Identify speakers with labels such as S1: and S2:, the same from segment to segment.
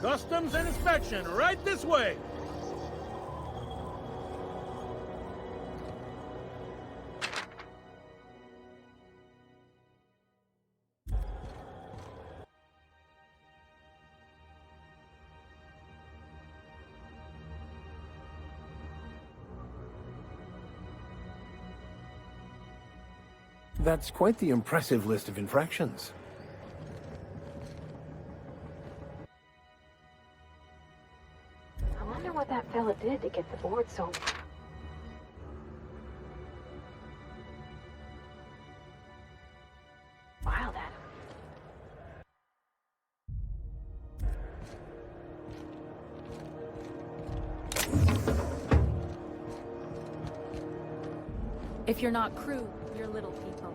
S1: Customs and inspection, right this way!
S2: That's quite the impressive list of infractions.
S3: I wonder what that fella did to get the board so... wild at him.
S4: If you're not crew, you're little people.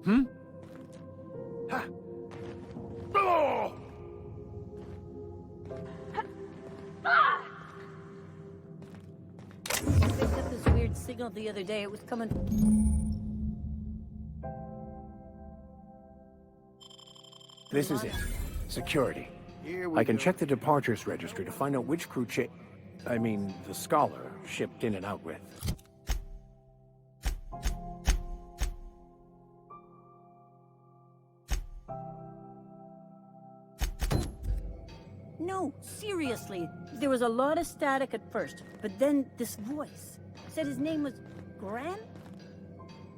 S2: Hmm? Ha! Oh!
S4: I picked up this weird signal the other day. It was coming...
S2: This is it. Security. I can check the departures registry to find out which crew the Scholar shipped in and out with.
S4: No, seriously. There was a lot of static at first, but then this voice said his name was Graham?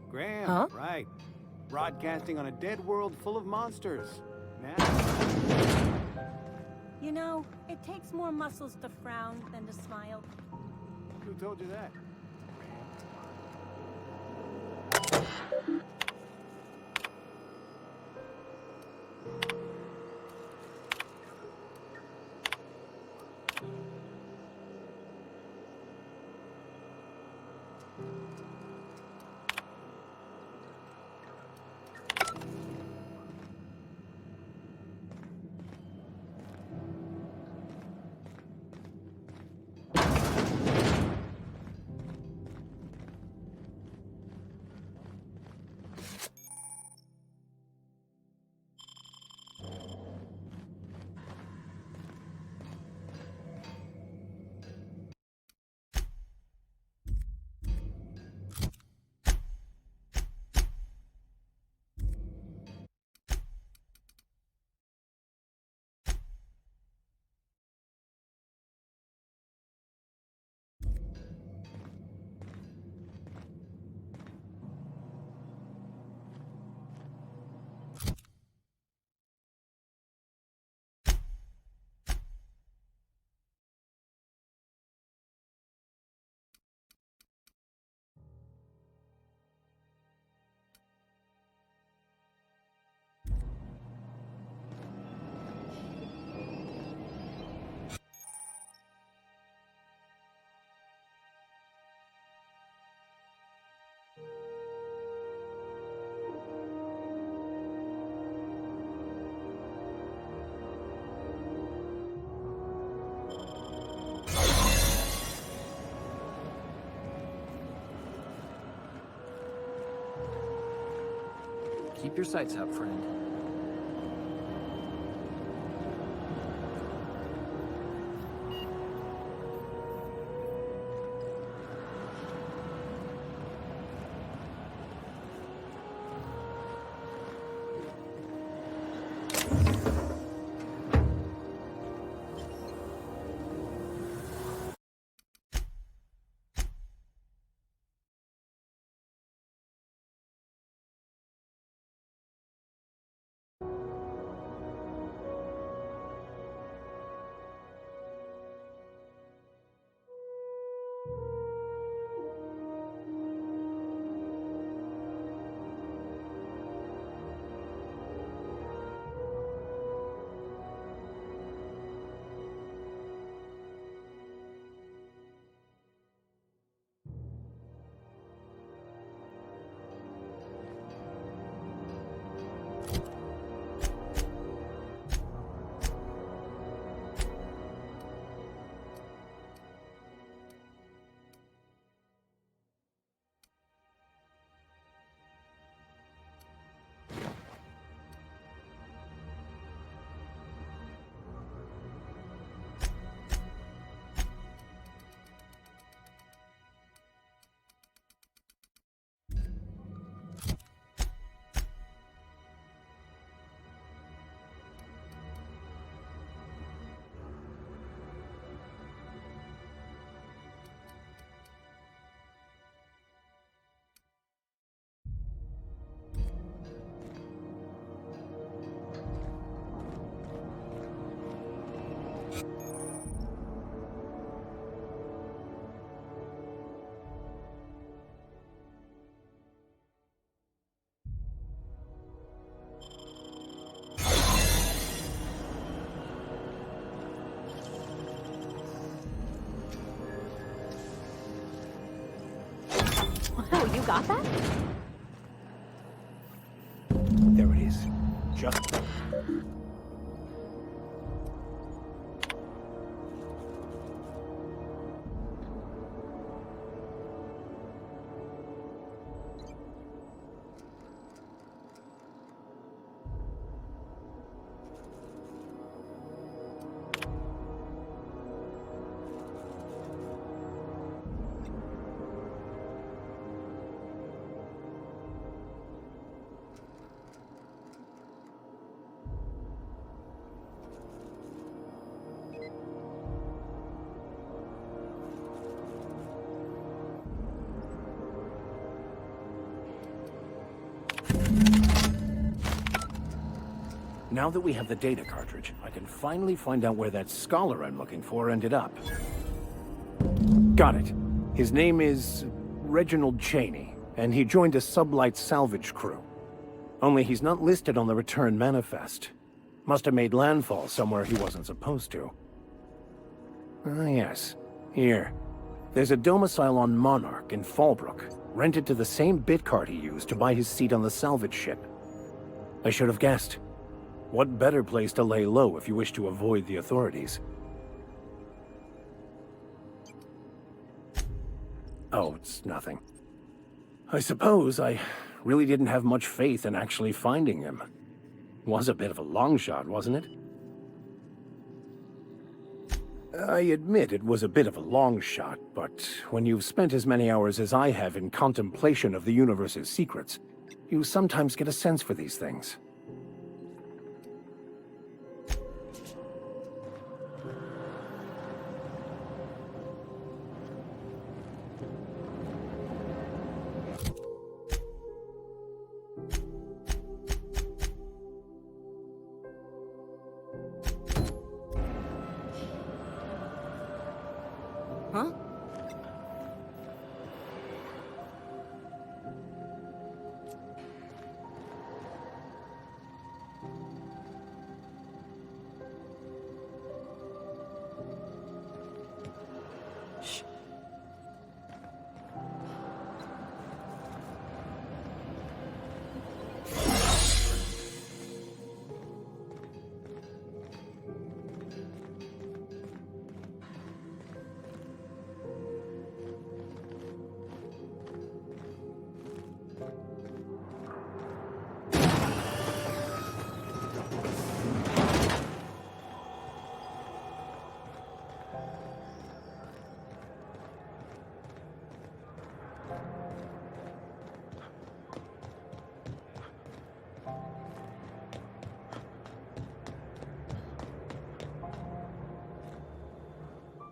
S5: Graham,
S4: Huh?
S5: right. Broadcasting on a dead world full of monsters. Now...
S4: You know, it takes more muscles to frown than to smile.
S5: Who told you that?
S6: Keep your sights up, friend.
S3: Oh, you got that?
S2: There it is. Just... Now that we have the data cartridge, I can finally find out where that scholar I'm looking for ended up. Got it. His name is Reginald Cheney, and he joined a sublight salvage crew. Only he's not listed on the return manifest. Must have made landfall somewhere he wasn't supposed to. Ah, yes. Here. There's a domicile on Monarch in Fallbrook, rented to the same bit card he used to buy his seat on the salvage ship. I should have guessed. What better place to lay low if you wish to avoid the authorities? Oh, it's nothing. I suppose I really didn't have much faith in actually finding him. Was a bit of a long shot, wasn't it? I admit it was a bit of a long shot, but when you've spent as many hours as I have in contemplation of the universe's secrets, you sometimes get a sense for these things.
S4: Huh? Shh.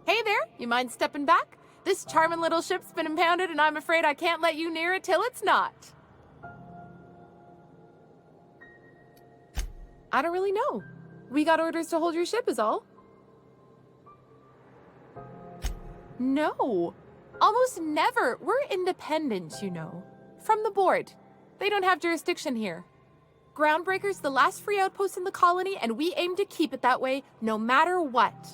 S6: Hey there, you mind stepping back? This charming little ship's been impounded and I'm afraid I can't let you near it till it's not. I don't really know. We got orders to hold your ship is all. No, almost never. We're independent, you know. From the board. They don't have jurisdiction here. Groundbreaker's the last free outpost in the colony, and we aim to keep it that way, no matter what.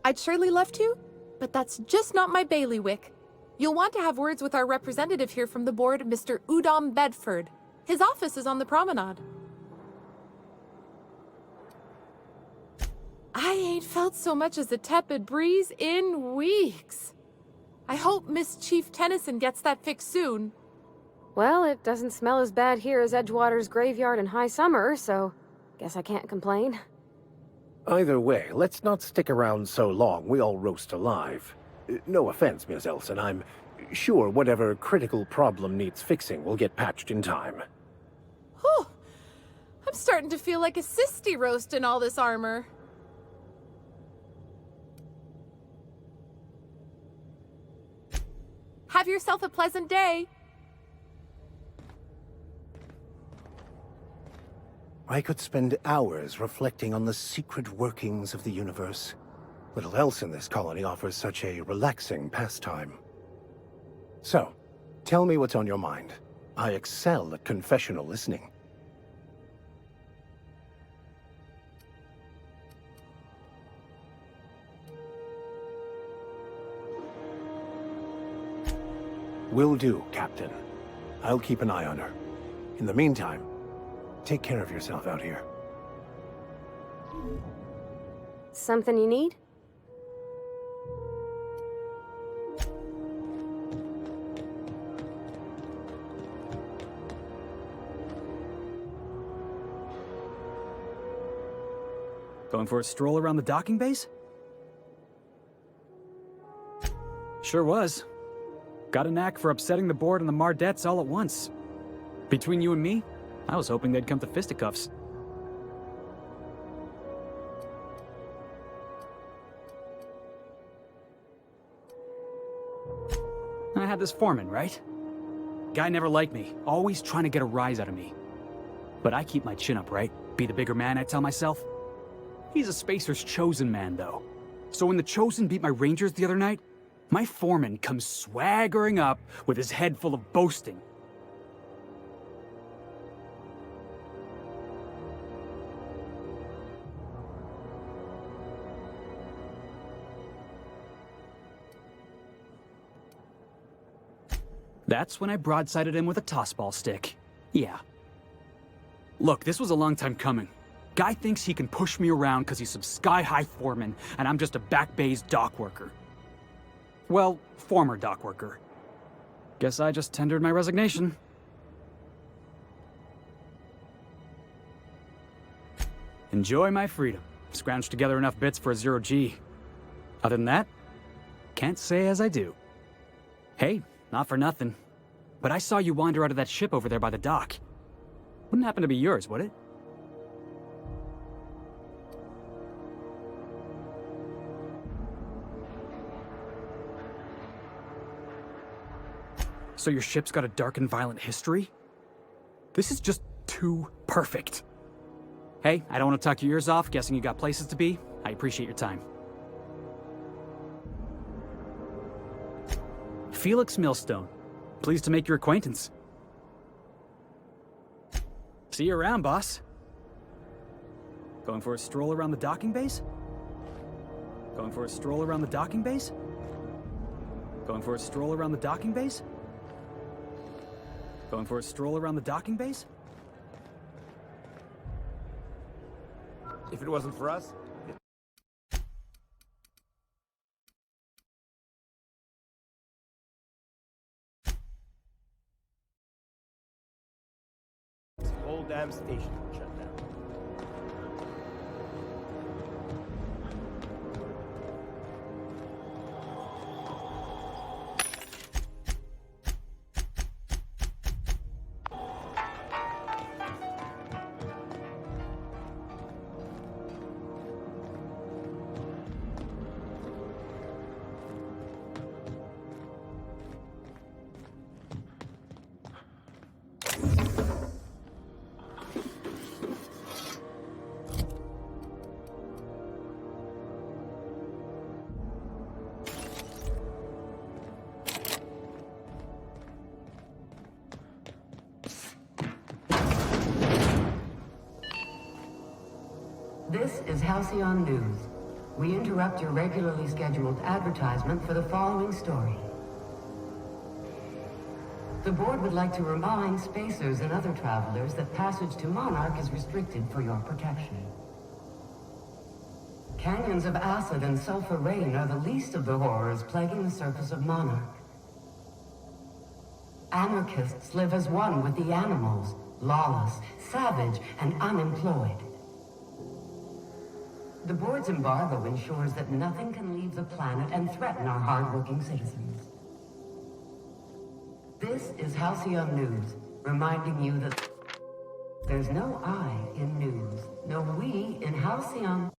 S6: I'd surely love to, but that's just not my bailiwick. You'll want to have words with our representative here from the board, Mr. Udom Bedford. His office is on the promenade. I ain't felt so much as a tepid breeze in weeks. I hope Miss Chief Tennyson gets that fixed soon.
S3: Well, it doesn't smell as bad here as Edgewater's graveyard in high summer, so guess I can't complain.
S2: Either way, let's not stick around so long we all roast alive. No offense, Miss Elson, I'm sure whatever critical problem needs fixing will get patched in time.
S6: Whew. I'm starting to feel like a sisty roast in all this armor. Have yourself a pleasant day.
S2: I could spend hours reflecting on the secret workings of the universe. Little else in this colony offers such a relaxing pastime. So, tell me what's on your mind. I excel at confessional listening. Will do, Captain. I'll keep an eye on her. In the meantime, take care of yourself out here.
S3: Something you need?
S7: Going for a stroll around the docking base? Sure was. Got a knack for upsetting the board and the Mardettes all at once. Between you and me, I was hoping they'd come to fisticuffs. I had this foreman, right? Guy never liked me, always trying to get a rise out of me. But I keep my chin up, right? Be the bigger man, I tell myself. He's a Spacer's chosen man, though. So when the Chosen beat my Rangers the other night, my foreman comes swaggering up with his head full of boasting. That's when I broadsided him with a tossball stick. Yeah. Look, this was a long time coming. Guy thinks he can push me around because he's some sky-high foreman, and I'm just a back bay's dock worker. Well, former dock worker. Guess I just tendered my resignation. Enjoy my freedom. Scrounged together enough bits for a 0G. Other than that, can't say as I do. Hey, not for nothing, but I saw you wander out of that ship over there by the dock. Wouldn't happen to be yours, would it? So your ship's got a dark and violent history? This is just too perfect. Hey, I don't want to talk your ears off, guessing you got places to be. I appreciate your time. Felix Millstone. Pleased to make your acquaintance. See you around, boss. Going for a stroll around the docking base? Going for a stroll around the docking base? Going for a stroll around the docking base? Going for a stroll around the docking base?
S1: If it wasn't for us, this whole damn station would shut down.
S8: This is Halcyon News. We interrupt your regularly scheduled advertisement for the following story. The board would like to remind spacers and other travelers that passage to Monarch is restricted for your protection. Canyons of acid and sulfur rain are the least of the horrors plaguing the surface of Monarch. Anarchists live as one with the animals, lawless, savage, and unemployed. The board's embargo ensures that nothing can leave the planet and threaten our hardworking citizens. This is Halcyon News, reminding you that there's no I in news, no we in Halcyon.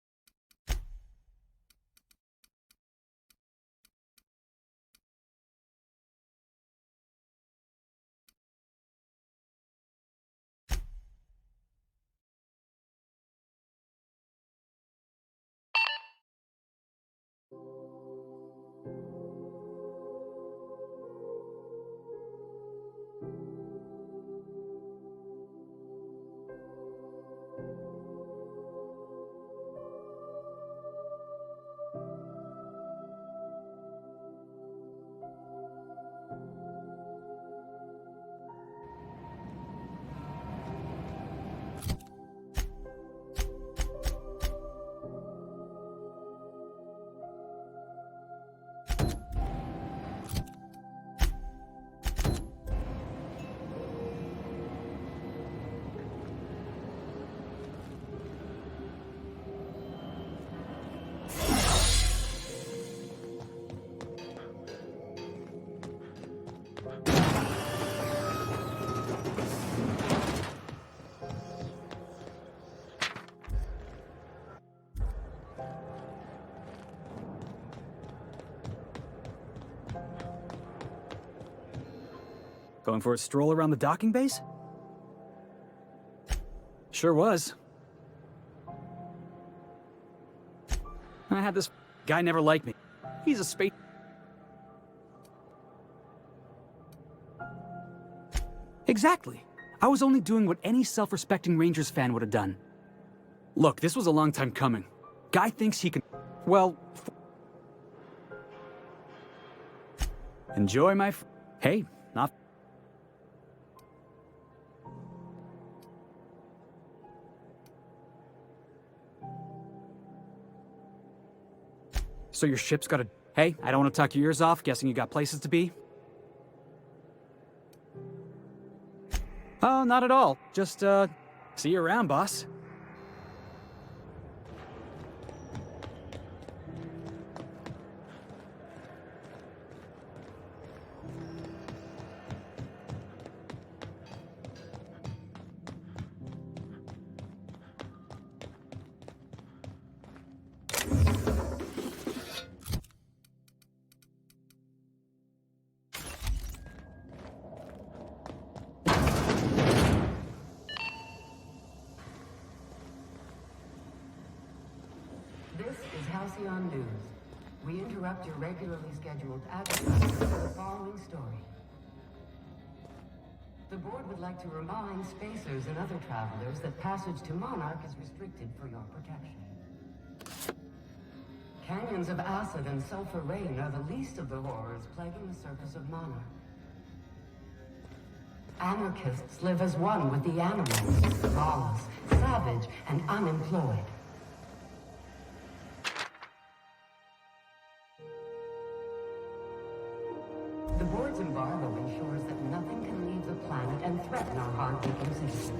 S7: Going for a stroll around the docking base? Sure was. I had this guy never liked me. He's a space... Exactly. I was only doing what any self-respecting Rangers fan would have done. Look, this was a long time coming. Guy thinks he can... Well... Enjoy my... Hey, not... So your ship's got a... Hey, I don't want to talk your ears off, guessing you got places to be? Oh, not at all. Just, see you around, boss.
S8: This is Halcyon News. We interrupt your regularly scheduled advertisement for the following story. The board would like to remind spacers and other travelers that passage to Monarch is restricted for your protection. Canyons of acid and sulfur rain are the least of the horrors plaguing the surface of Monarch. Anarchists live as one with the animals, lawless, savage, and unemployed. The board's embargo ensures that nothing can leave the planet and threaten our hard-working citizens.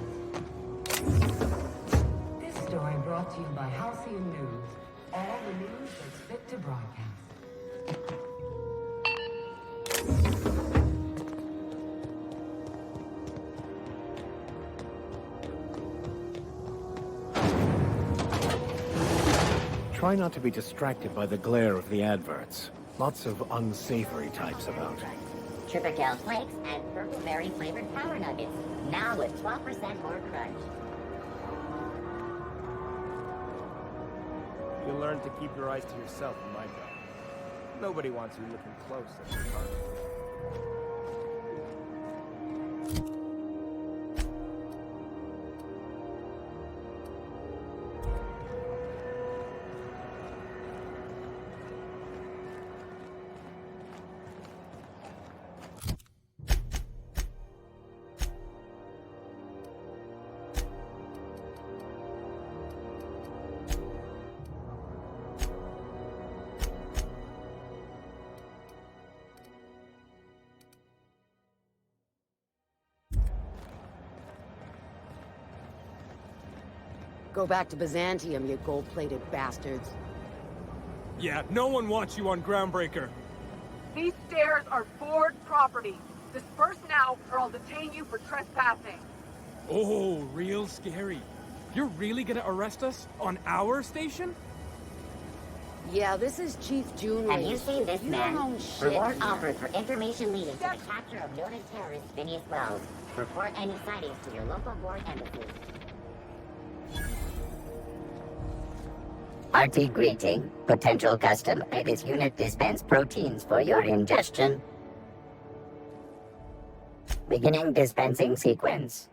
S8: This story brought to you by Halcyon News. All the news that's fit to broadcast.
S2: Try not to be distracted by the glare of the adverts. Lots of unsavory types about.
S9: Triple flakes and purple berry flavored power nuggets. Now with 12% more crunch.
S1: You'll learn to keep your eyes to yourself in my job. Nobody wants you looking close at your target.
S10: Go back to Byzantium, you gold-plated bastards.
S1: Yeah, no one wants you on Groundbreaker.
S11: These stairs are board property. Disperse now, or I'll detain you for trespassing.
S1: Oh, real scary. You're really gonna arrest us on our station?
S10: Yeah, this is Chief June.
S9: Have you seen this man?
S10: Don't own shit.
S9: Reward offered for information leading to the capture of noted terrorist Phineas Wells. Report any sightings to your local board embassy.
S12: Hearty greeting. Potential customer. May this unit dispense proteins for your ingestion. Beginning dispensing sequence.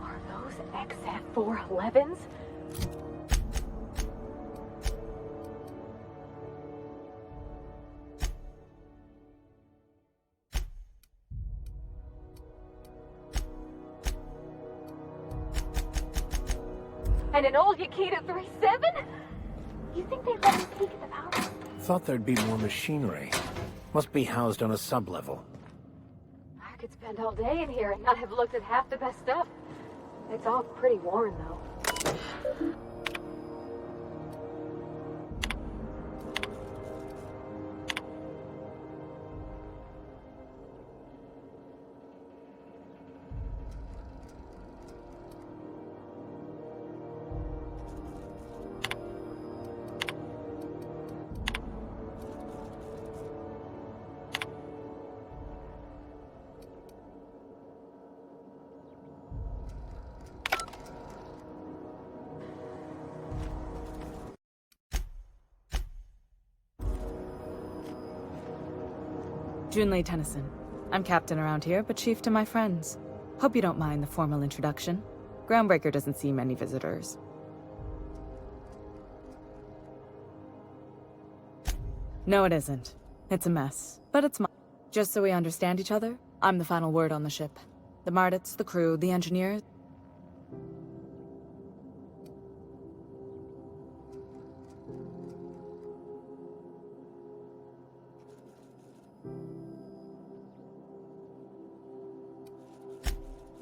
S3: Are those XF-411s? And an old Yakita 37? You think they'd let me peek at the power?
S2: Thought there'd be more machinery. Must be housed on a sub-level.
S3: I could spend all day in here and not have looked at half the best stuff. It's all pretty worn, though.
S13: Junlei Tennyson. I'm captain around here, but chief to my friends. Hope you don't mind the formal introduction. Groundbreaker doesn't see many visitors. No, it isn't. It's a mess, but it's just so we understand each other, I'm the final word on the ship. The Mardits, the crew, the engineers.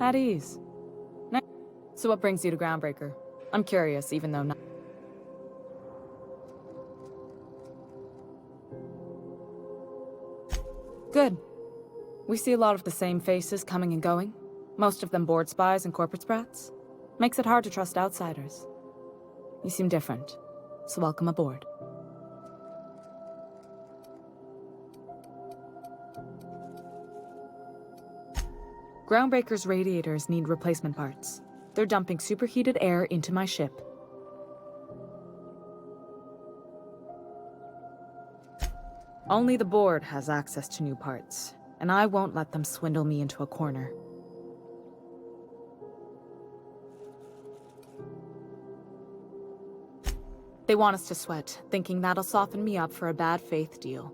S13: At ease. So what brings you to Groundbreaker? I'm curious, even though not. Good. We see a lot of the same faces coming and going. Most of them board spies and corporate sprats. Makes it hard to trust outsiders. You seem different, so welcome aboard. Groundbreaker's radiators need replacement parts. They're dumping superheated air into my ship. Only the board has access to new parts, and I won't let them swindle me into a corner. They want us to sweat, thinking that'll soften me up for a bad faith deal.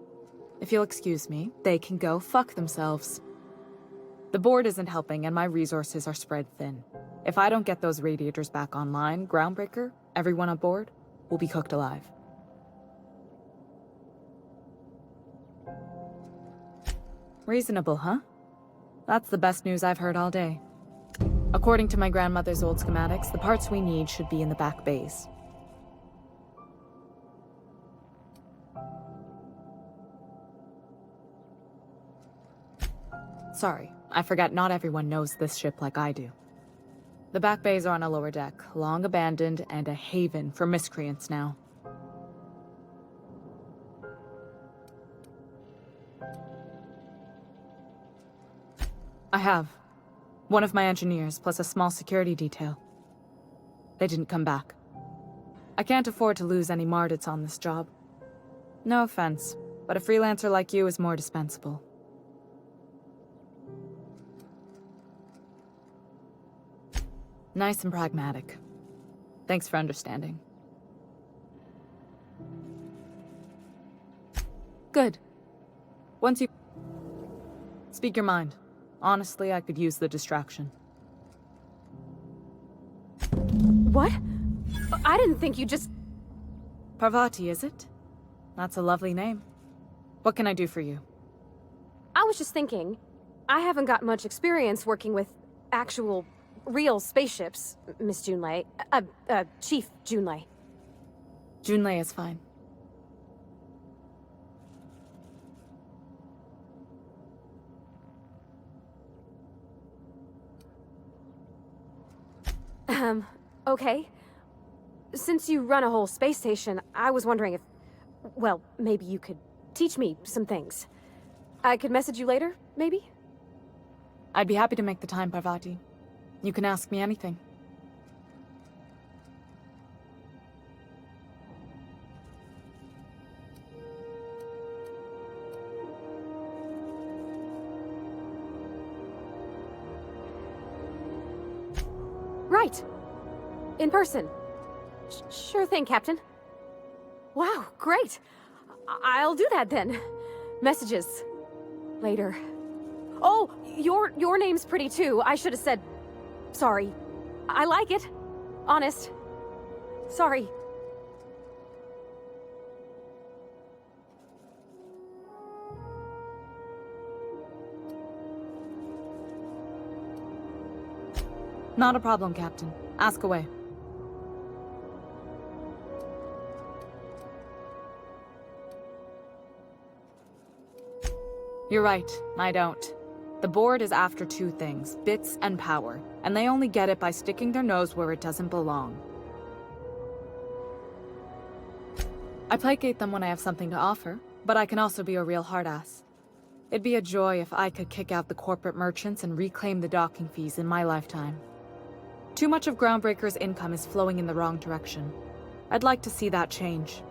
S13: If you'll excuse me, they can go fuck themselves. The board isn't helping, and my resources are spread thin. If I don't get those radiators back online, Groundbreaker, everyone aboard, will be cooked alive. Reasonable, huh? That's the best news I've heard all day. According to my grandmother's old schematics, the parts we need should be in the back bays. Sorry, I forgot not everyone knows this ship like I do. The back bays are on a lower deck, long abandoned and a haven for miscreants now. I have. One of my engineers, plus a small security detail. They didn't come back. I can't afford to lose any Mardits on this job. No offense, but a freelancer like you is more dispensable. Nice and pragmatic. Thanks for understanding. Good. Once you... Speak your mind. Honestly, I could use the distraction.
S3: What? I didn't think you just...
S13: Parvati, is it? That's a lovely name. What can I do for you?
S3: I was just thinking, I haven't got much experience working with actual, real spaceships, Miss Junlei. Chief Junlei.
S13: Junlei is fine.
S3: Okay. Since you run a whole space station, I was wondering if... Well, maybe you could teach me some things. I could message you later, maybe?
S13: I'd be happy to make the time, Parvati. You can ask me anything.
S3: Right. In person. Sure thing, Captain. Wow, great. I'll do that then. Messages. Later. Oh, your name's pretty too. I should have said... Sorry. I like it. Honest. Sorry.
S13: Not a problem, Captain. Ask away. You're right, I don't. The board is after two things, bits and power, and they only get it by sticking their nose where it doesn't belong. I placate them when I have something to offer, but I can also be a real hard-ass. It'd be a joy if I could kick out the corporate merchants and reclaim the docking fees in my lifetime. Too much of Groundbreaker's income is flowing in the wrong direction. I'd like to see that change.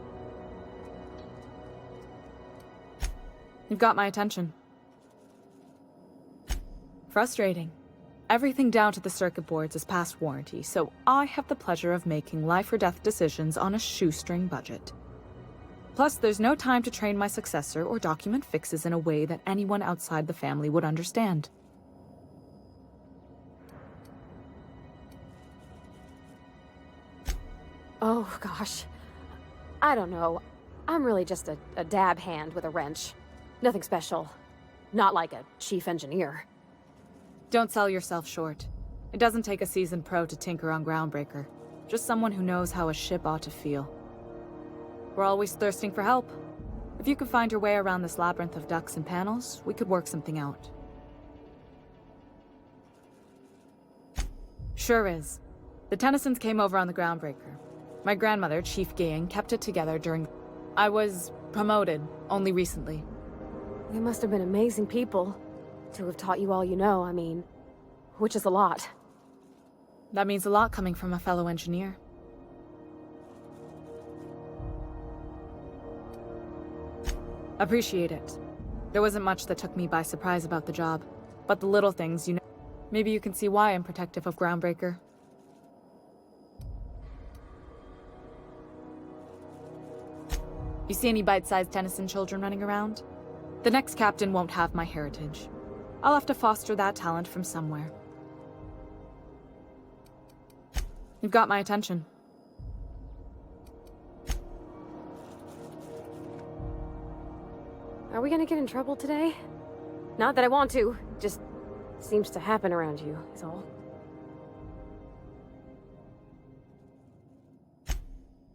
S13: You've got my attention. Frustrating. Everything down to the circuit boards is past warranty, so I have the pleasure of making life-or-death decisions on a shoestring budget. Plus, there's no time to train my successor or document fixes in a way that anyone outside the family would understand.
S3: Oh, gosh. I don't know. I'm really just a dab hand with a wrench. Nothing special. Not like a chief engineer.
S13: Don't sell yourself short. It doesn't take a seasoned pro to tinker on Groundbreaker. Just someone who knows how a ship ought to feel. We're always thirsting for help. If you could find your way around this labyrinth of ducts and panels, we could work something out. Sure is. The Tennysons came over on the Groundbreaker. My grandmother, Chief Gaying, kept it together during... I was promoted only recently.
S3: They must have been amazing people to have taught you all you know, I mean, which is a lot.
S13: That means a lot coming from a fellow engineer. Appreciate it. There wasn't much that took me by surprise about the job, but the little things, you know. Maybe you can see why I'm protective of Groundbreaker. You see any bite-sized Tennyson children running around? The next captain won't have my heritage. I'll have to foster that talent from somewhere. You've got my attention.
S3: Are we gonna get in trouble today? Not that I want to, just seems to happen around you, is all.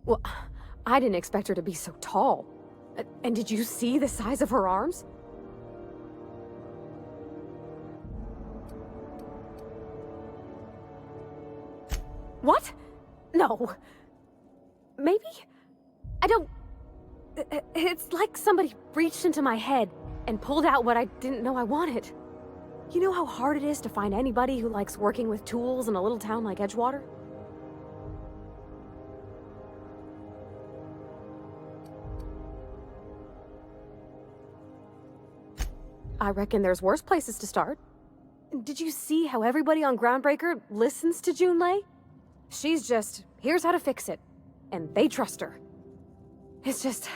S3: Well, I didn't expect her to be so tall. And did you see the size of her arms? What? No. Maybe? I don't... It's like somebody reached into my head and pulled out what I didn't know I wanted. You know how hard it is to find anybody who likes working with tools in a little town like Edgewater? I reckon there's worse places to start. Did you see how everybody on Groundbreaker listens to Junlei? She's just, here's how to fix it. And they trust her. It's just...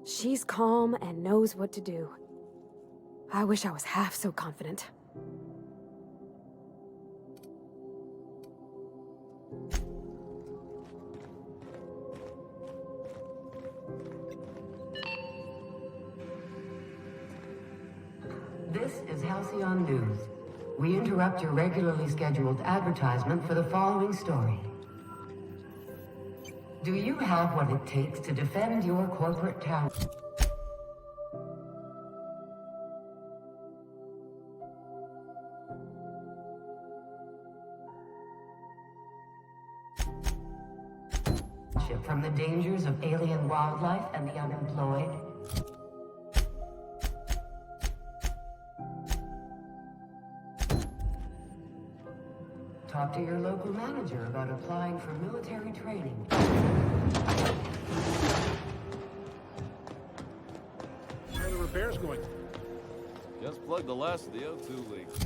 S3: she's calm and knows what to do. I wish I was half so confident.
S8: This is Halcyon News. We interrupt your regularly scheduled advertisement for the following story. Do you have what it takes to defend your corporate town? From the dangers of alien wildlife and the unemployed? Talk to your local manager about applying for military training.
S14: How are the repairs going?
S15: Just plugged the last of the O2 leaks.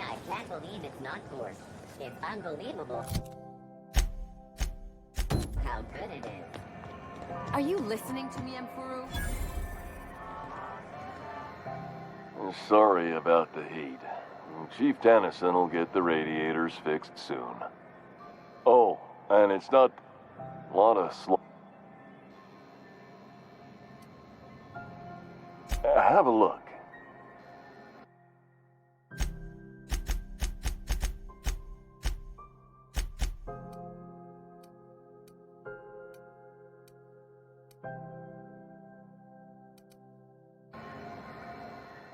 S9: I can't believe it's not coarse. It's unbelievable how good it is.
S10: Are you listening to me, Emfuru?
S15: Sorry about the heat. Chief Tennyson will get the radiators fixed soon. Oh, and it's not a lot of have a look.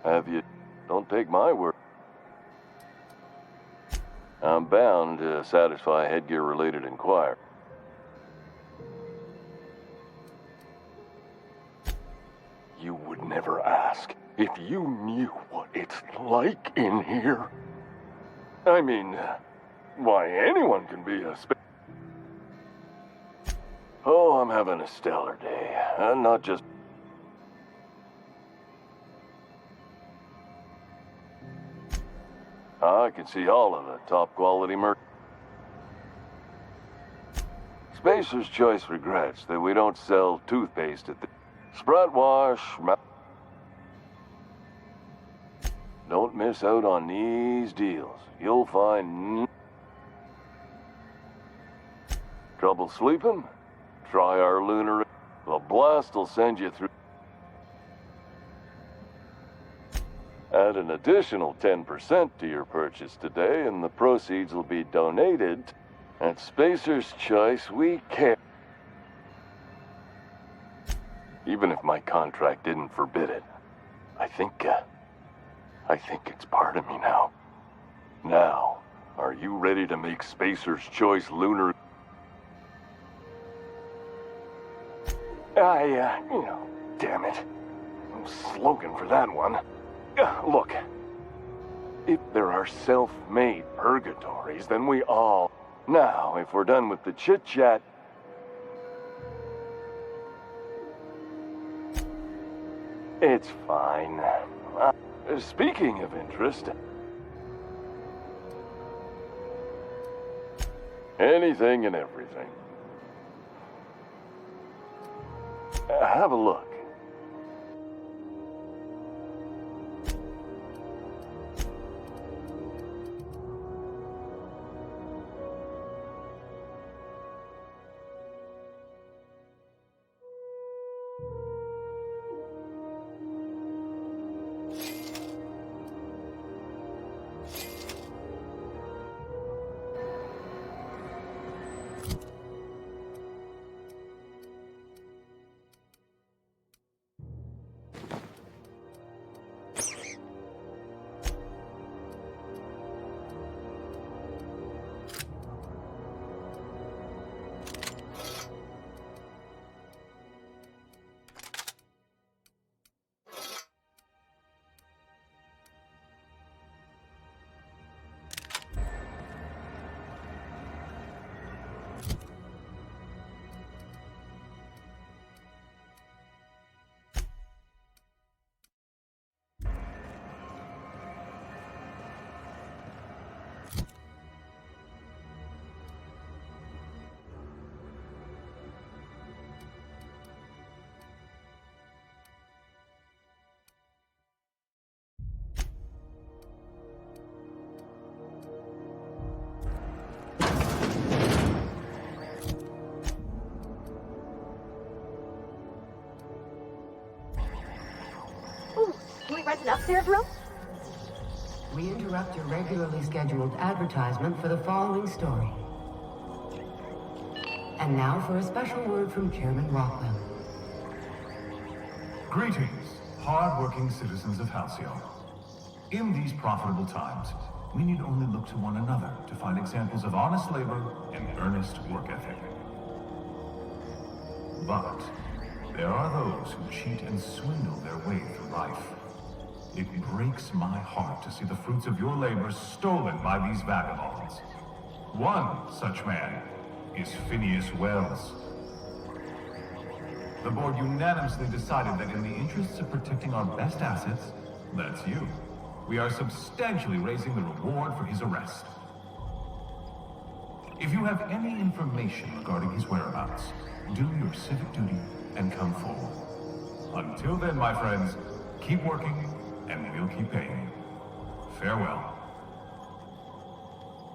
S15: Have you? Don't take my word. I'm bound to satisfy headgear-related inquiry. You would never ask if you knew what it's like in here. I mean, why, anyone can be a Oh, I'm having a stellar day. Not just... I can see all of the top-quality merch. Spacer's Choice regrets that we don't sell toothpaste at the... Sprite Wash... Don't miss out on these deals. You'll find... Trouble sleeping? Try our lunar... The blast will send you through... Add an additional 10% to your purchase today, and the proceeds will be donated. At Spacer's Choice, we care. Even if my contract didn't forbid it, I think it's part of me now. Now, are you ready to make Spacer's Choice lunar? Damn it. No slogan for that one. Look, if there are self-made purgatories, then we all... Now, if we're done with the chit-chat... It's fine. Speaking of interest... Anything and everything. Have a look.
S3: guys an upstairs room?
S8: We interrupt your regularly scheduled advertisement for the following story. And now for a special word from Chairman Rockwell.
S16: Greetings, hard-working citizens of Halcyon. In these profitable times, we need only look to one another to find examples of honest labor and earnest work ethic. But there are those who cheat and swindle their way through life. It breaks my heart to see the fruits of your labor stolen by these vagabonds. One such man is Phineas Wells. The board unanimously decided that in the interests of protecting our best assets, that's you, we are substantially raising the reward for his arrest. If you have any information regarding his whereabouts, do your civic duty and come forward. Until then, my friends, keep working and we'll keep paying you. Farewell.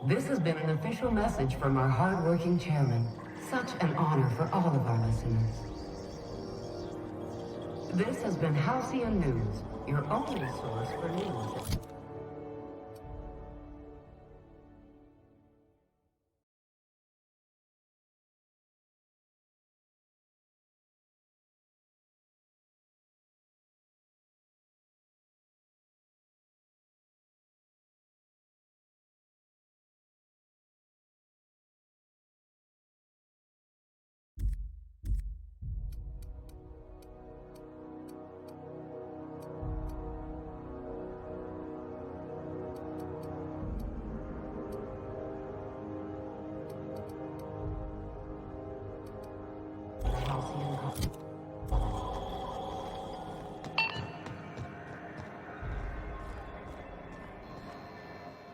S8: This has been an official message from our hard-working chairman. Such an honor for all of our listeners. This has been Halcyon News, your only source for news.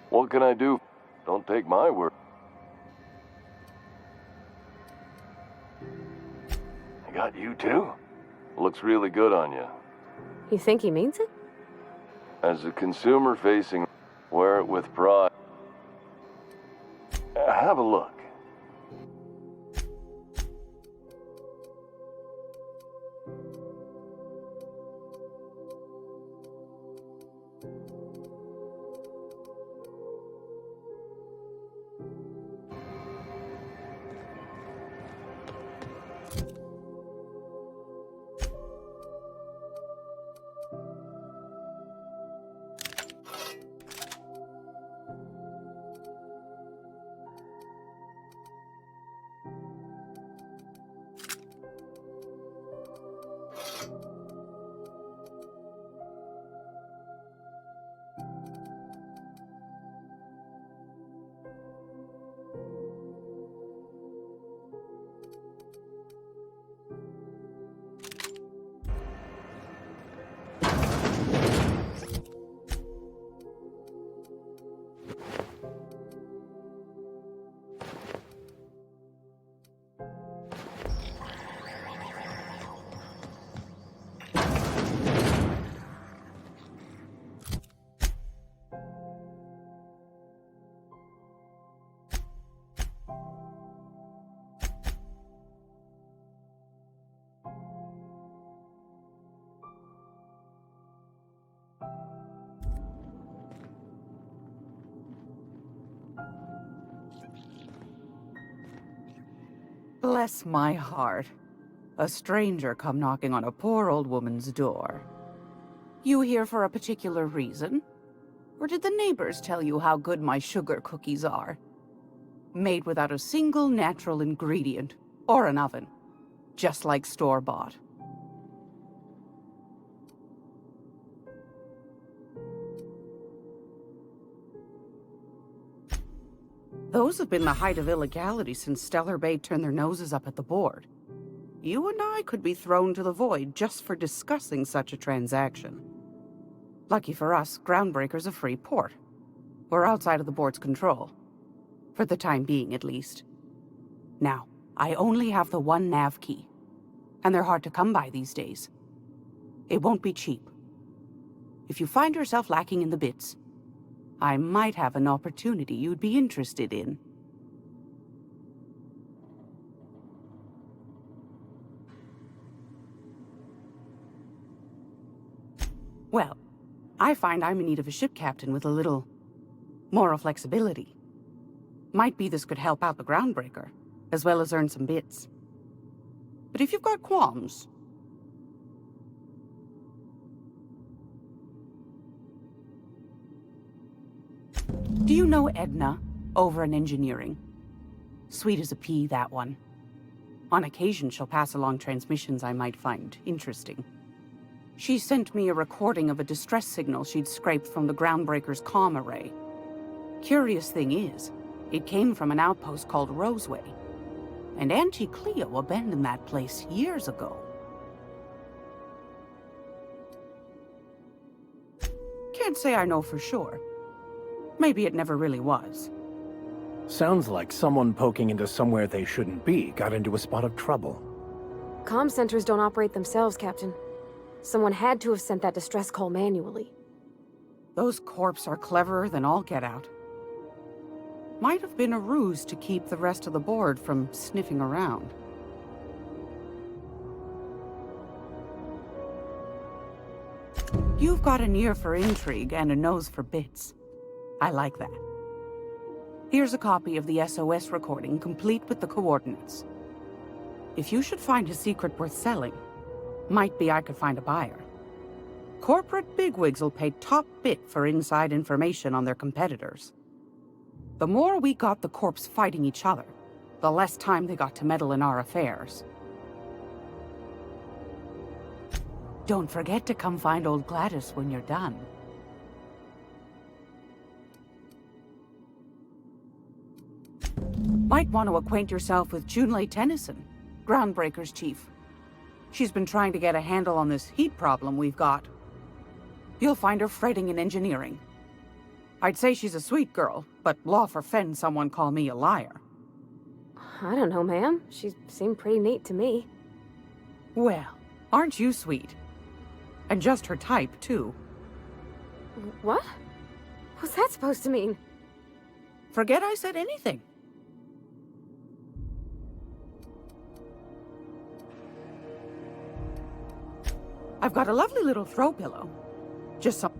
S15: What can I do? Don't take my word. I got you too? Looks really good on you.
S3: You think he means it?
S15: As a consumer facing, wear it with pride. Have a look.
S17: Bless my heart. A stranger come knocking on a poor old woman's door. You here for a particular reason? Or did the neighbors tell you how good my sugar cookies are? Made without a single natural ingredient, or an oven. Just like store-bought. Those have been the height of illegality since Stellar Bay turned their noses up at the board. You and I could be thrown to the void just for discussing such a transaction. Lucky for us, Groundbreaker's a free port. We're outside of the board's control. For the time being, at least. Now, I only have the one nav key. And they're hard to come by these days. It won't be cheap. If you find yourself lacking in the bits, I might have an opportunity you'd be interested in. Well, I find I'm in need of a ship captain with a little moral flexibility. Might be this could help out the Groundbreaker, as well as earn some bits. But if you've got qualms... Do you know Edna, over in engineering? Sweet as a pea, that one. On occasion, she'll pass along transmissions I might find interesting. She sent me a recording of a distress signal she'd scraped from the Groundbreaker's comm array. Curious thing is, it came from an outpost called Roseway, and Auntie Cleo abandoned that place years ago. Can't say I know for sure. Maybe it never really was.
S2: Sounds like someone poking into somewhere they shouldn't be got into a spot of trouble.
S3: Comm centers don't operate themselves, Captain. Someone had to have sent that distress call manually.
S17: Those corps are cleverer than all get out. Might have been a ruse to keep the rest of the board from sniffing around. You've got an ear for intrigue and a nose for bits. I like that. Here's a copy of the SOS recording, complete with the coordinates. If you should find a secret worth selling, might be I could find a buyer. Corporate bigwigs will pay top bit for inside information on their competitors. The more we got the corps fighting each other, the less time they got to meddle in our affairs. Don't forget to come find old Gladys when you're done. Might want to acquaint yourself with Junlei Tennyson, Groundbreaker's chief. She's been trying to get a handle on this heat problem we've got. You'll find her fretting in engineering. I'd say she's a sweet girl, but law forfend someone call me a liar.
S3: I don't know, ma'am. She seemed pretty neat to me.
S17: Well, aren't you sweet? And just her type, too.
S3: What? What's that supposed to mean?
S17: Forget I said anything. I've got a lovely little throw pillow. Just some...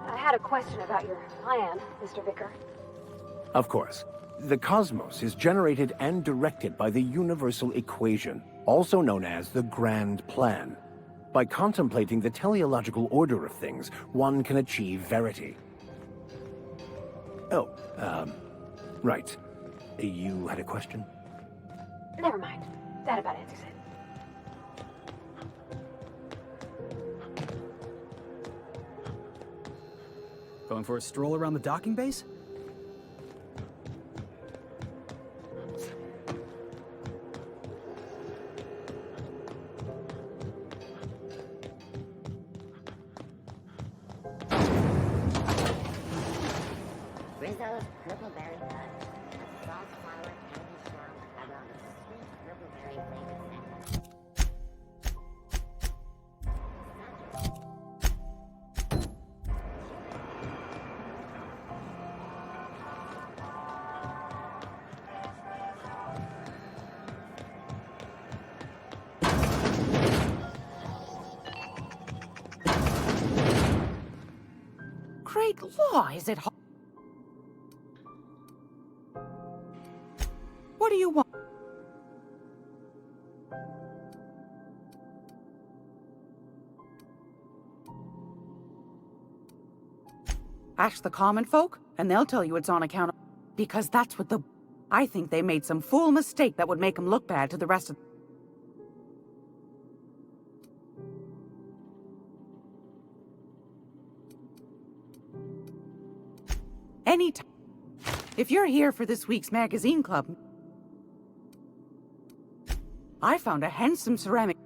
S3: I had a question about your plan, Mr. Vicar.
S2: Of course. The cosmos is generated and directed by the universal equation, also known as the Grand Plan. By contemplating the teleological order of things, one can achieve verity. Oh, right. You had a question?
S3: Never mind. That about answers it.
S7: Going for a stroll around the docking base?
S9: Rizzo's Purpleberry Hut. A salt flower candy shell around a sweet purpleberry flavored snack.
S17: Great law, is it hard? What do you want? Ask the common folk, and they'll tell you it's on account of... Because that's what the... I think they made some fool mistake that would make them look bad to the rest of... Anytime. If you're here for this week's magazine club, I found a handsome ceramic...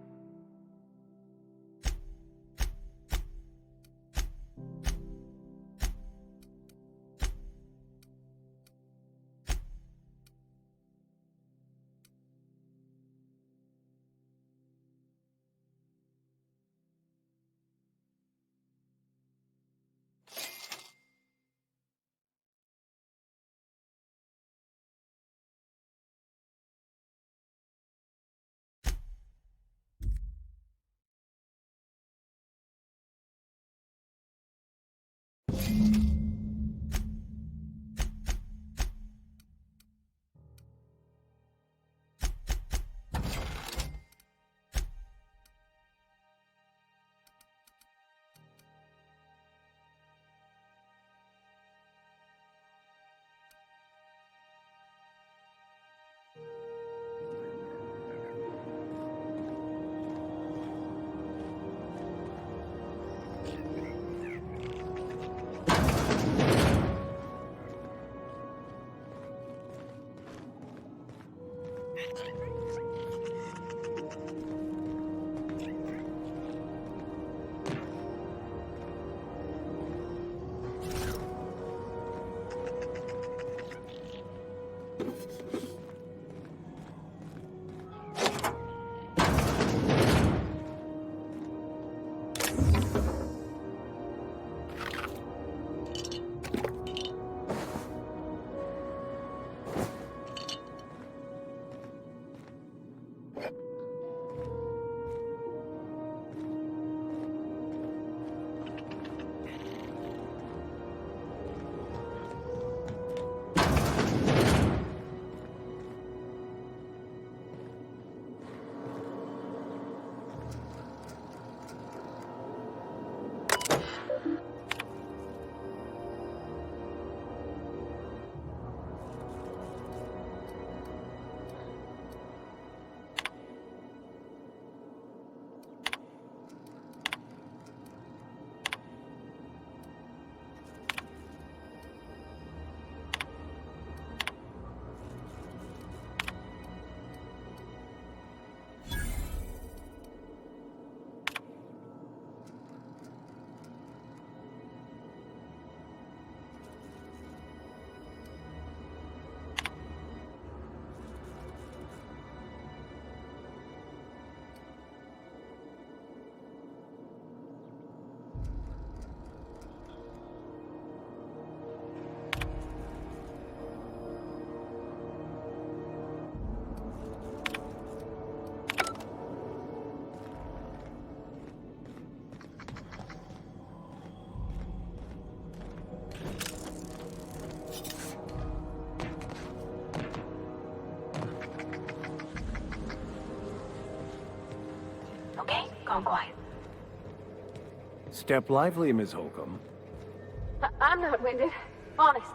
S3: gone quiet.
S2: Step lively, Ms. Holcomb.
S3: I'm not winded. Honest.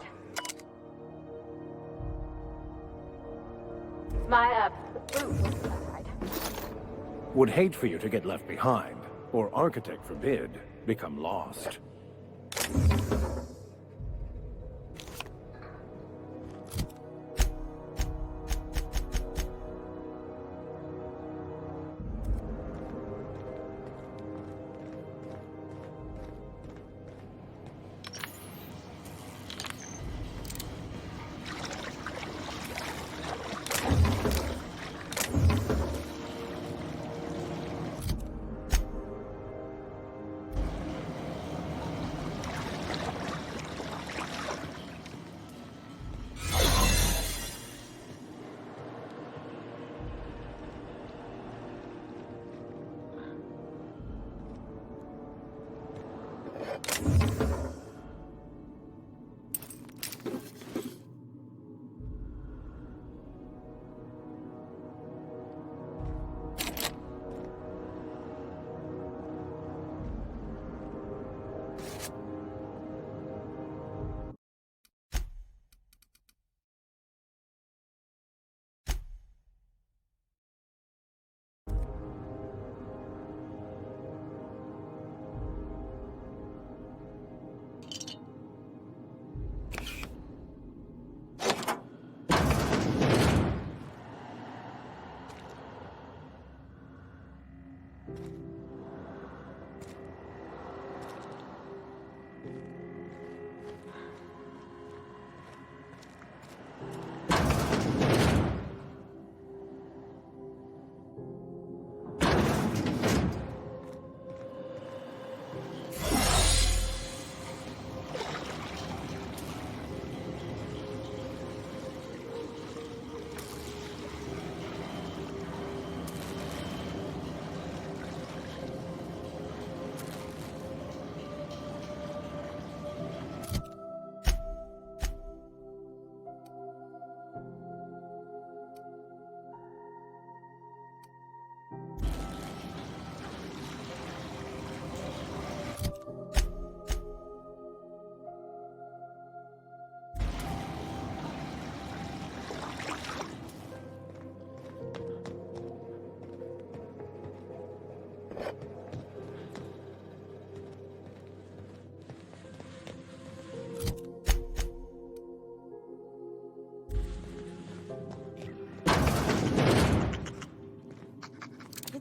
S3: My, boot was outside.
S2: Would hate for you to get left behind, or architect forbid, become lost.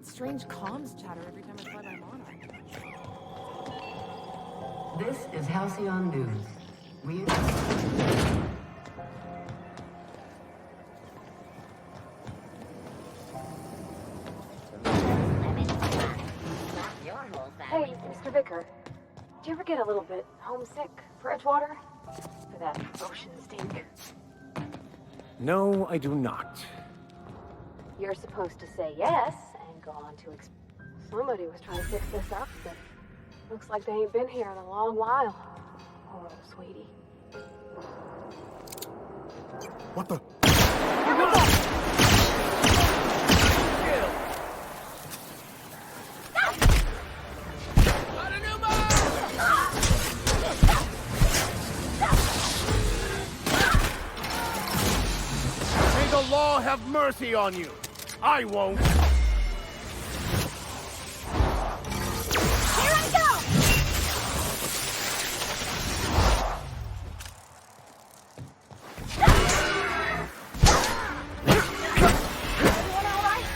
S6: Strange comms chatter every time I try my monitor.
S8: This is Halcyon News. We...
S3: Hey, Mr. Vicker. Do you ever get a little bit homesick for Edgewater? For that ocean stink?
S2: No, I do not.
S3: You're supposed to say yes and go on to somebody was trying to fix this up, but looks like they ain't been here in a long while. Oh, sweetie.
S14: What the?
S1: May the law have mercy on you. I won't.
S3: Here I go! Everyone all right?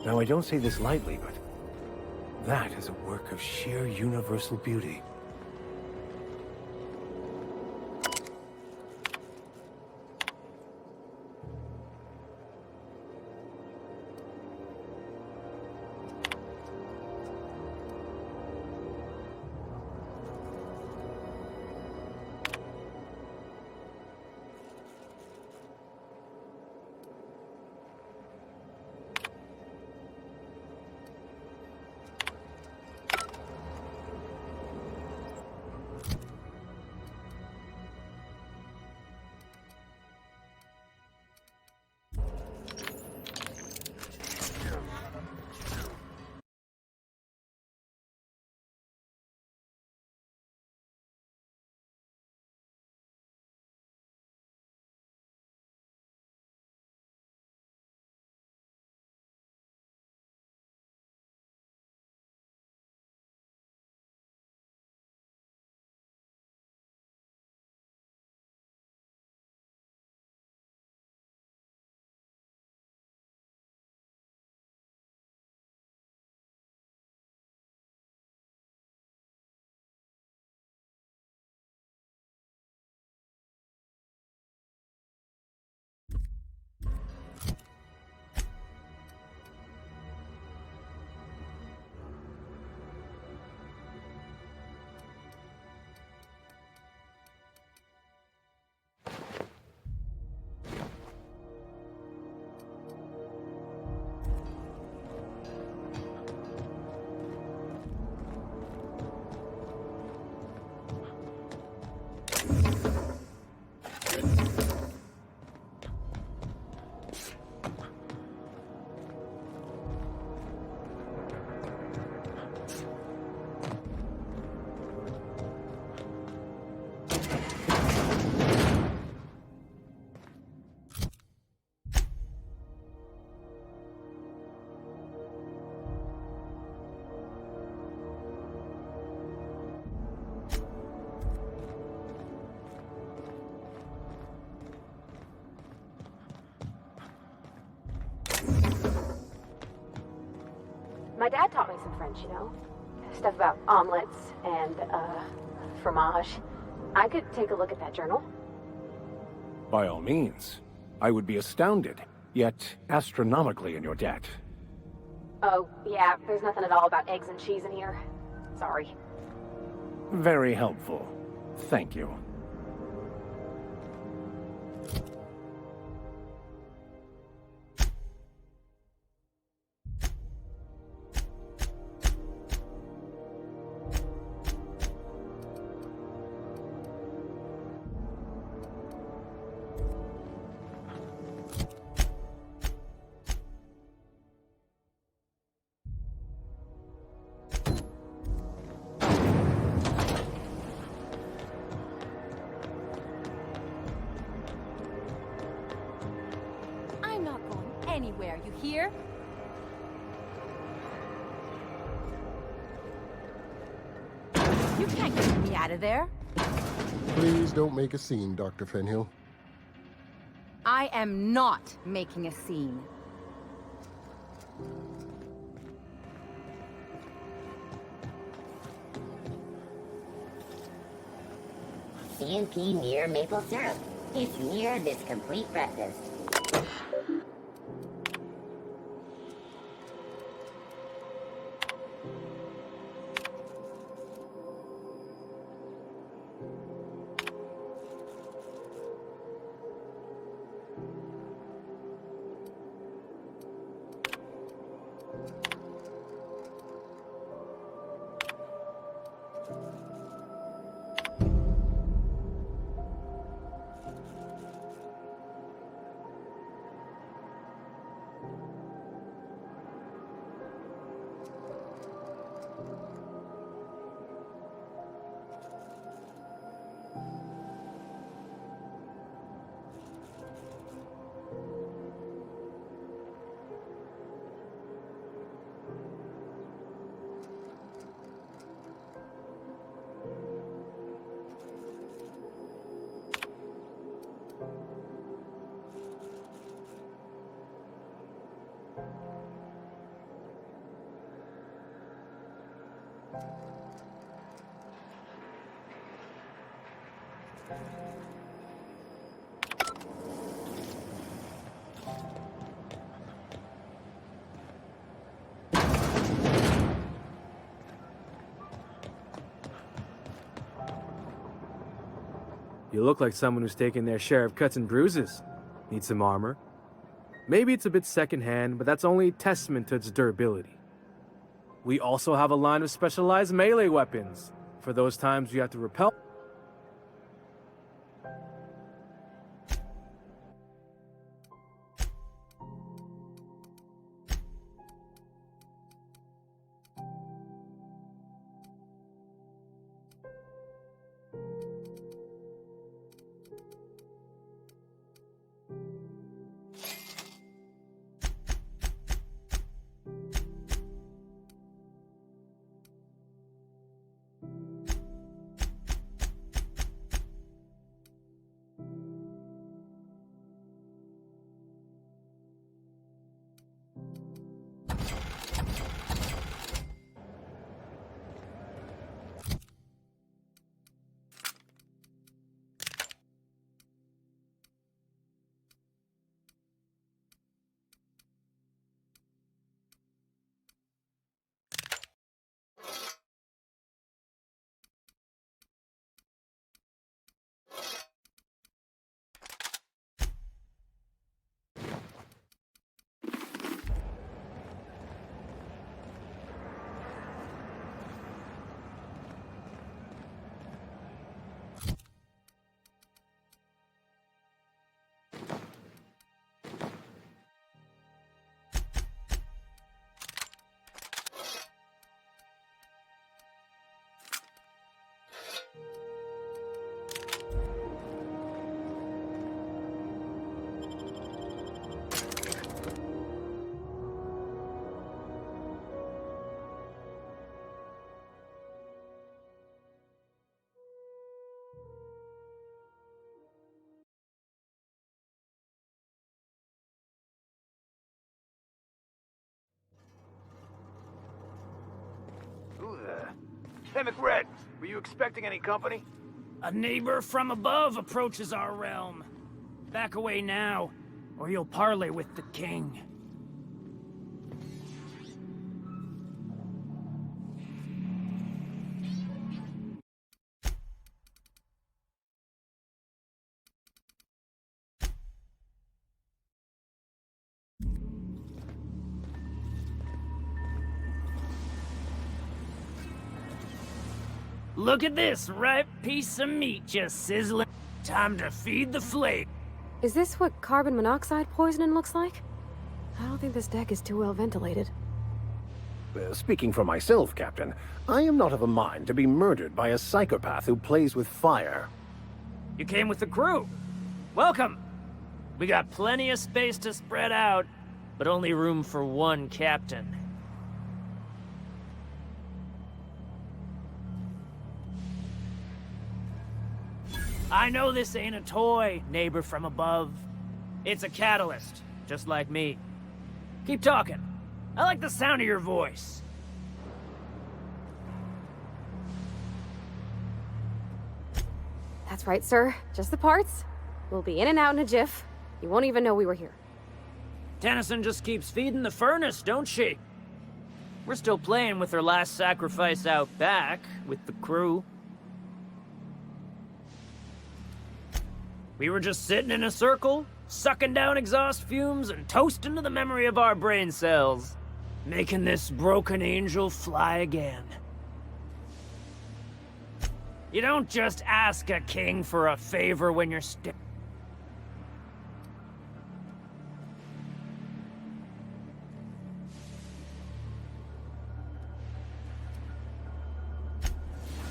S2: Now, I don't say this lightly, but that is a work of sheer universal beauty.
S3: My dad taught me some French, you know? Stuff about omelets and, fromage. I could take a look at that journal.
S2: By all means. I would be astounded, yet astronomically in your debt.
S3: Oh, yeah, there's nothing at all about eggs and cheese in here. Sorry.
S2: Very helpful. Thank you.
S3: I'm not going anywhere, you hear? You can't get me out of there.
S18: Please don't make a scene, Dr. Fenhill.
S19: I am not making a scene.
S9: CNP near maple syrup. It's near this complete breakfast.
S20: You look like someone who's taken their share of cuts and bruises. Need some armor? Maybe it's a bit secondhand, but that's only a testament to its durability. We also have a line of specialized melee weapons, for those times you have to repel.
S21: Who the... Hey, McRed, were you expecting any company?
S22: A neighbor from above approaches our realm. Back away now, or you'll parley with the king. Look at this ripe piece of meat just sizzling. Time to feed the flame.
S3: Is this what carbon monoxide poisoning looks like? I don't think this deck is too well ventilated.
S2: Speaking for myself, Captain, I am not of a mind to be murdered by a psychopath who plays with fire.
S22: You came with the crew. Welcome. We got plenty of space to spread out, but only room for one captain. I know this ain't a toy, neighbor from above. It's a catalyst, just like me. Keep talking. I like the sound of your voice.
S3: That's right, sir. Just the parts. We'll be in and out in a jiff. You won't even know we were here.
S22: Tennyson just keeps feeding the furnace, don't she? We're still playing with her last sacrifice out back, with the crew. We were just sitting in a circle, sucking down exhaust fumes and toasting to the memory of our brain cells, making this broken angel fly again. You don't just ask a king for a favor when you're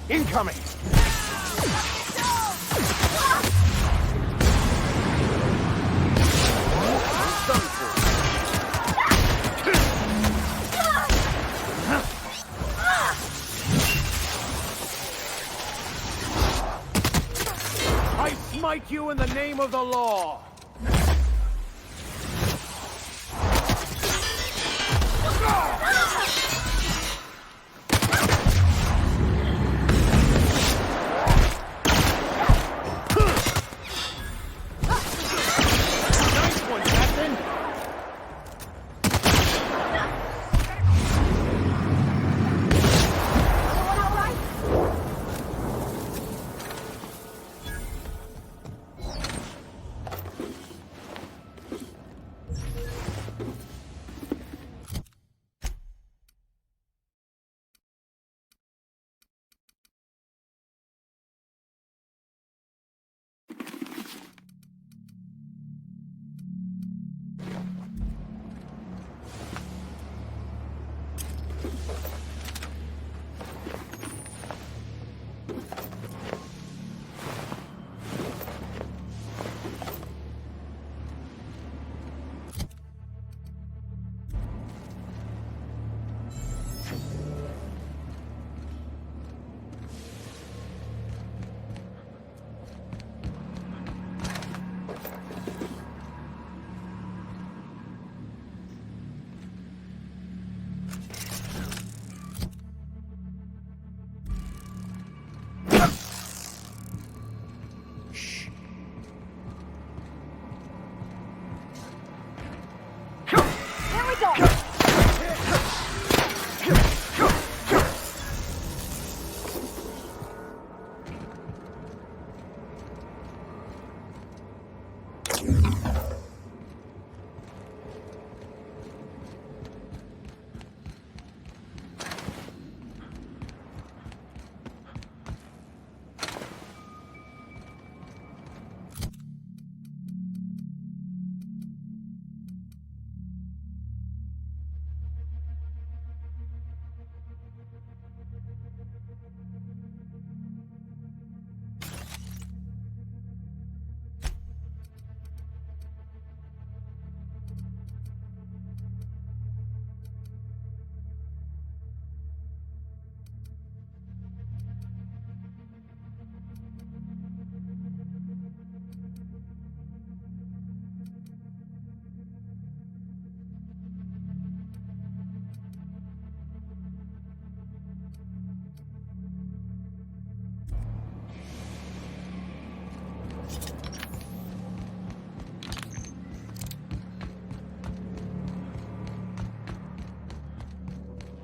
S2: Incoming!
S23: I smite you in the name of the law!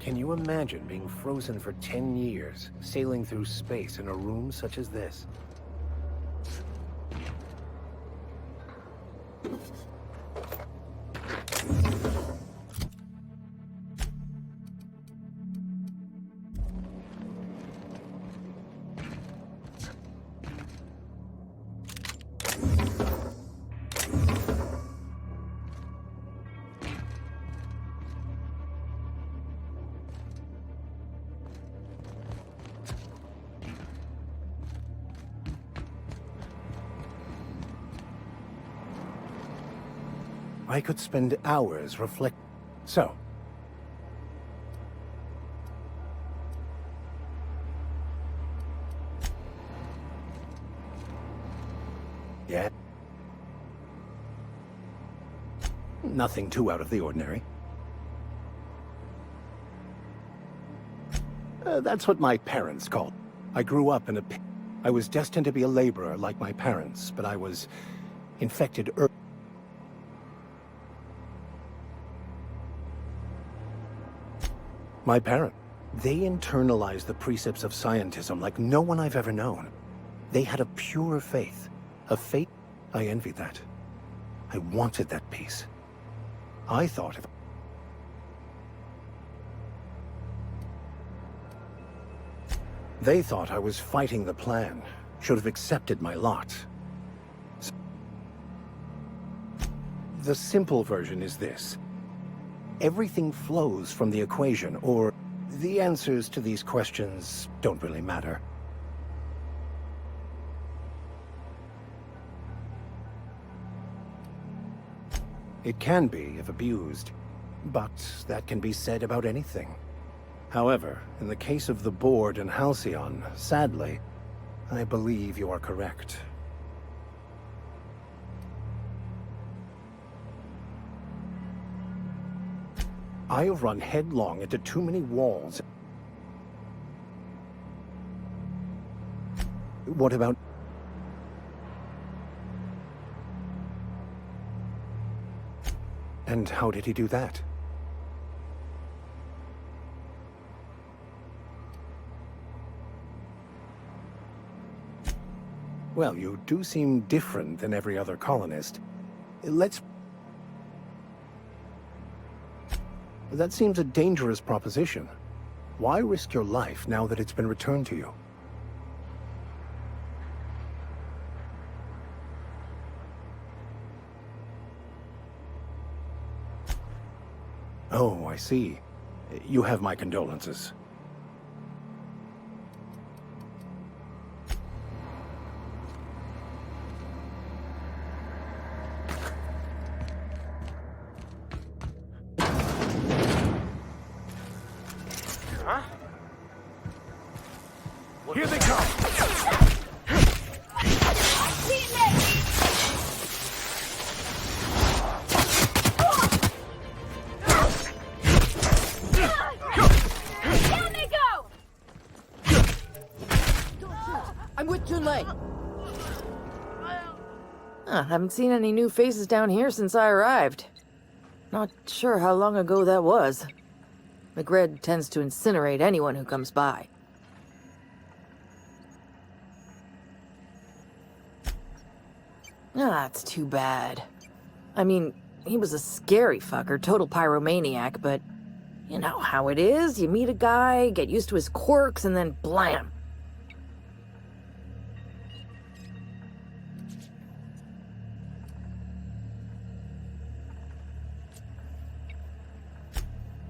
S2: Can you imagine being frozen for 10 years, sailing through space in a room such as this? I could spend hours reflect. So. Yeah. Nothing too out of the ordinary. That's what my parents called. I grew up in a pit. I was destined to be a laborer like my parents, but I was infected early. My parents, they internalized the precepts of scientism like no one I've ever known. They had a pure faith. A faith. I envied that. I wanted that peace. I thought if... They thought I was fighting the plan. Should have accepted my lot. The simple version is this. Everything flows from the equation, or the answers to these questions don't really matter. It can be if abused, but that can be said about anything. However, in the case of the Board and Halcyon, sadly, I believe you are correct. I've run headlong into too many walls. What about... And how did he do that? Well, you do seem different than every other colonist. Let's... That seems a dangerous proposition. Why risk your life now that it's been returned to you? Oh, I see. You have my condolences.
S21: Huh?
S23: Here they come!
S10: Down they go! I'm with Junlei.
S4: Haven't seen any new faces down here since I arrived. Not sure how long ago that was. McRed tends to incinerate anyone who comes by. That's too bad. I mean, he was a scary fucker, total pyromaniac, but you know how it is. You meet a guy, get used to his quirks, and then blam.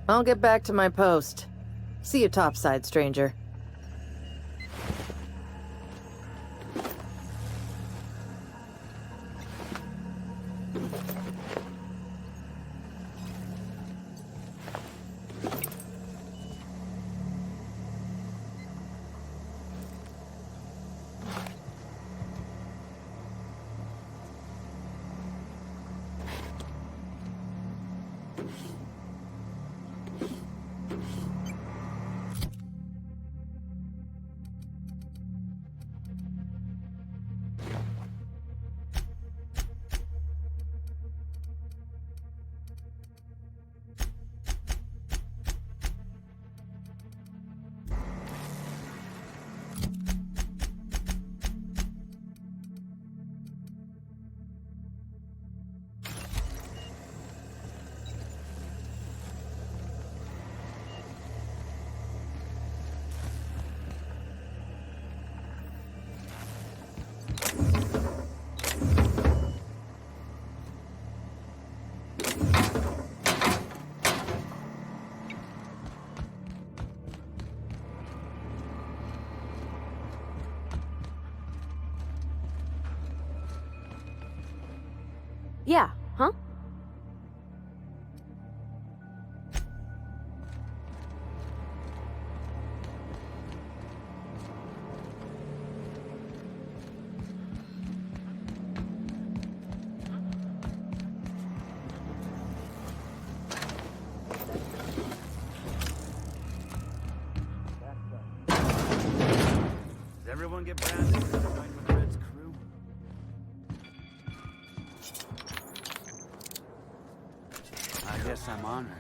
S4: I'll get back to my post. See you topside, stranger.
S5: everyone get branded for joining with Red's crew? I guess I'm honored.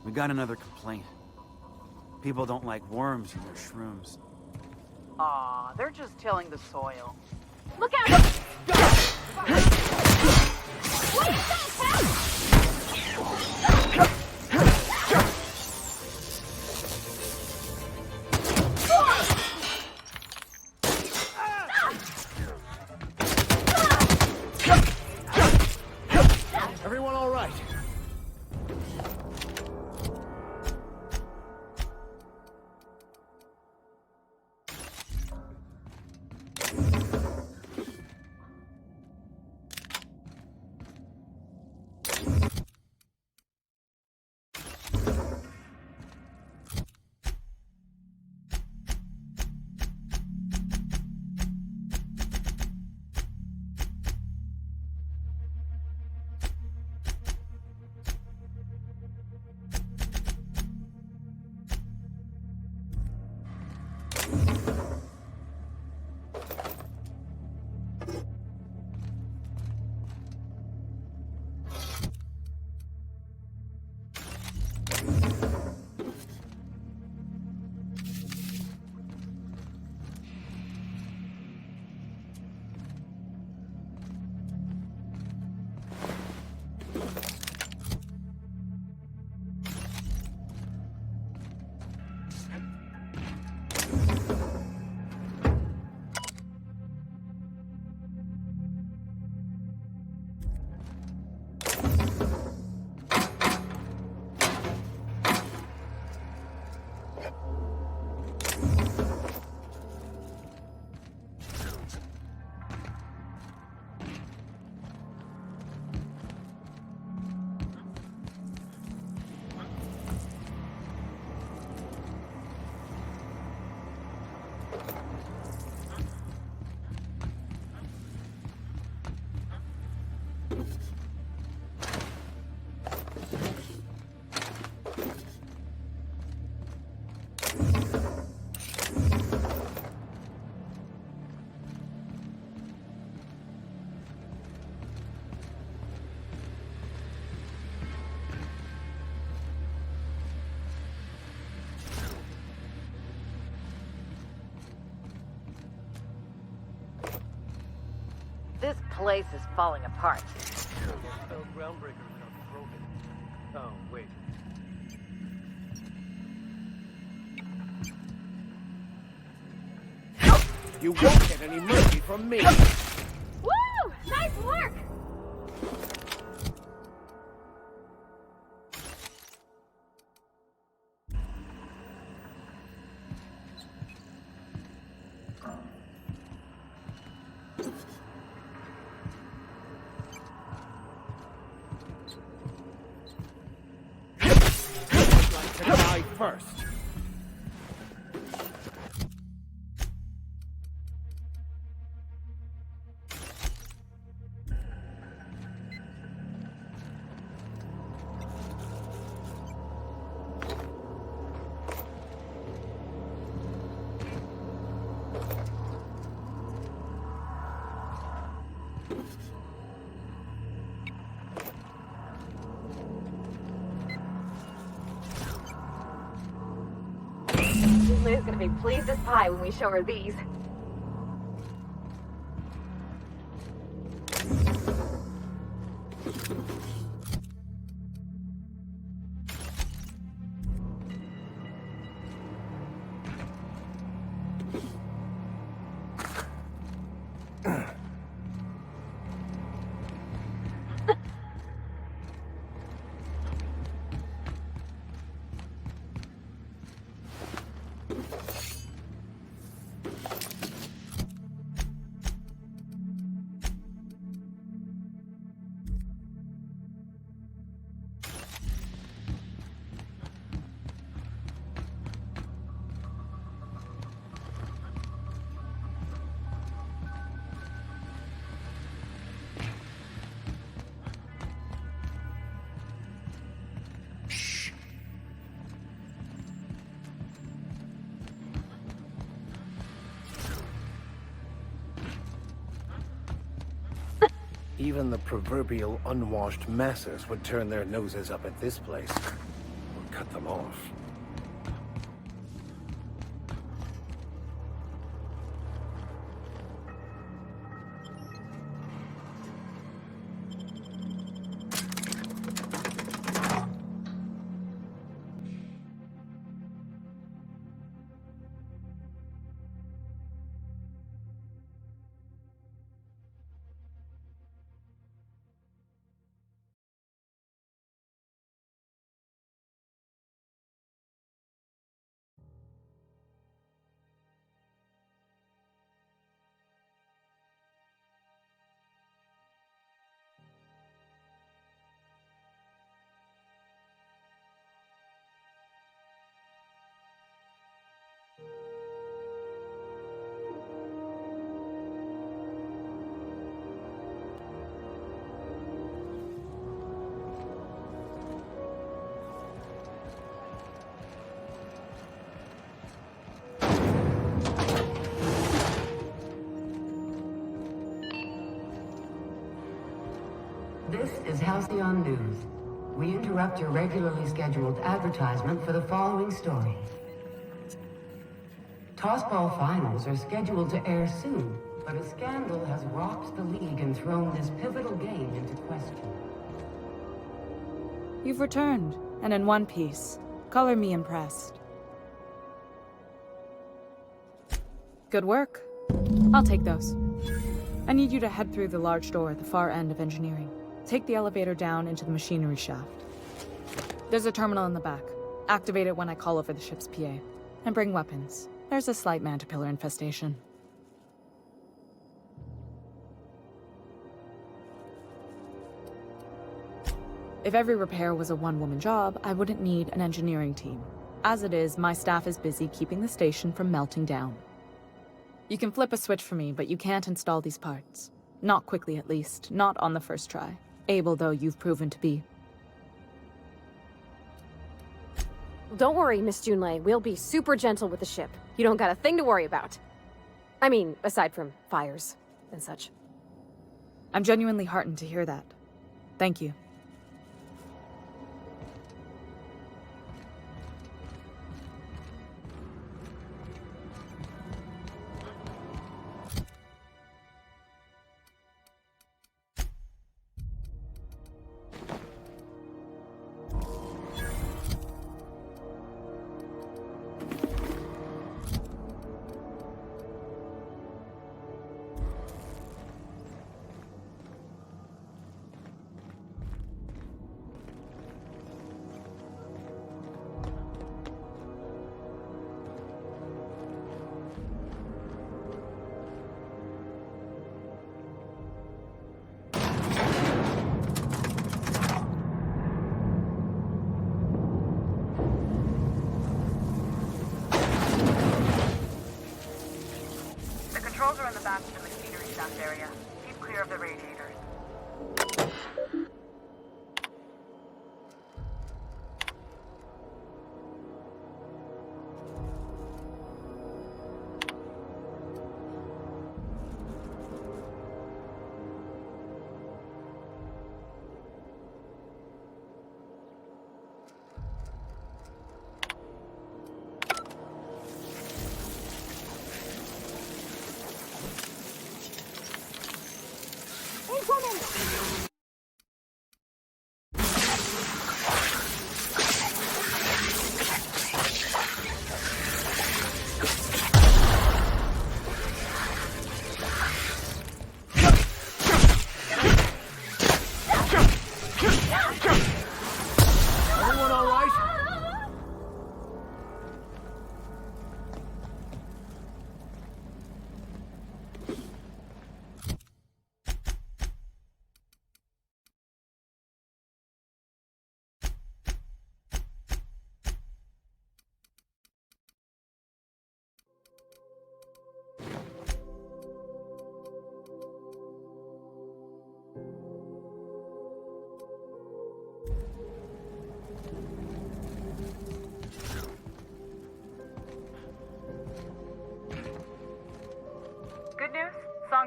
S5: We got another complaint. People don't like worms in their shrooms.
S17: Aw, they're just tilling the soil.
S3: Look out! What is that,
S2: Everyone all right?
S4: This place is falling apart.
S23: Spelled groundbreaker without broken. Oh, wait.
S2: You won't get any mercy from me!
S3: Woo! Nice work!
S2: To die first.
S3: Liz gonna be pleased as pie when we show her these.
S2: Even the proverbial unwashed masses would turn their noses up at this place. Or cut them off.
S8: This is Halcyon News. We interrupt your regularly scheduled advertisement for the following story. Tossball finals are scheduled to air soon, but a scandal has rocked the league and thrown this pivotal game into question.
S11: You've returned, and in one piece. Color me impressed. Good work. I'll take those. I need you to head through the large door at the far end of engineering. Take the elevator down into the machinery shaft. There's a terminal in the back. Activate it when I call over the ship's PA. And bring weapons. There's a slight mantipillar infestation. If every repair was a one-woman job, I wouldn't need an engineering team. As it is, my staff is busy keeping the station from melting down. You can flip a switch for me, but you can't install these parts. Not quickly, at least. Not on the first try. Able, though, you've proven to be.
S3: Don't worry, Miss Junlei. We'll be super gentle with the ship. You don't got a thing to worry about. I mean, aside from fires and such.
S11: I'm genuinely heartened to hear that. Thank you.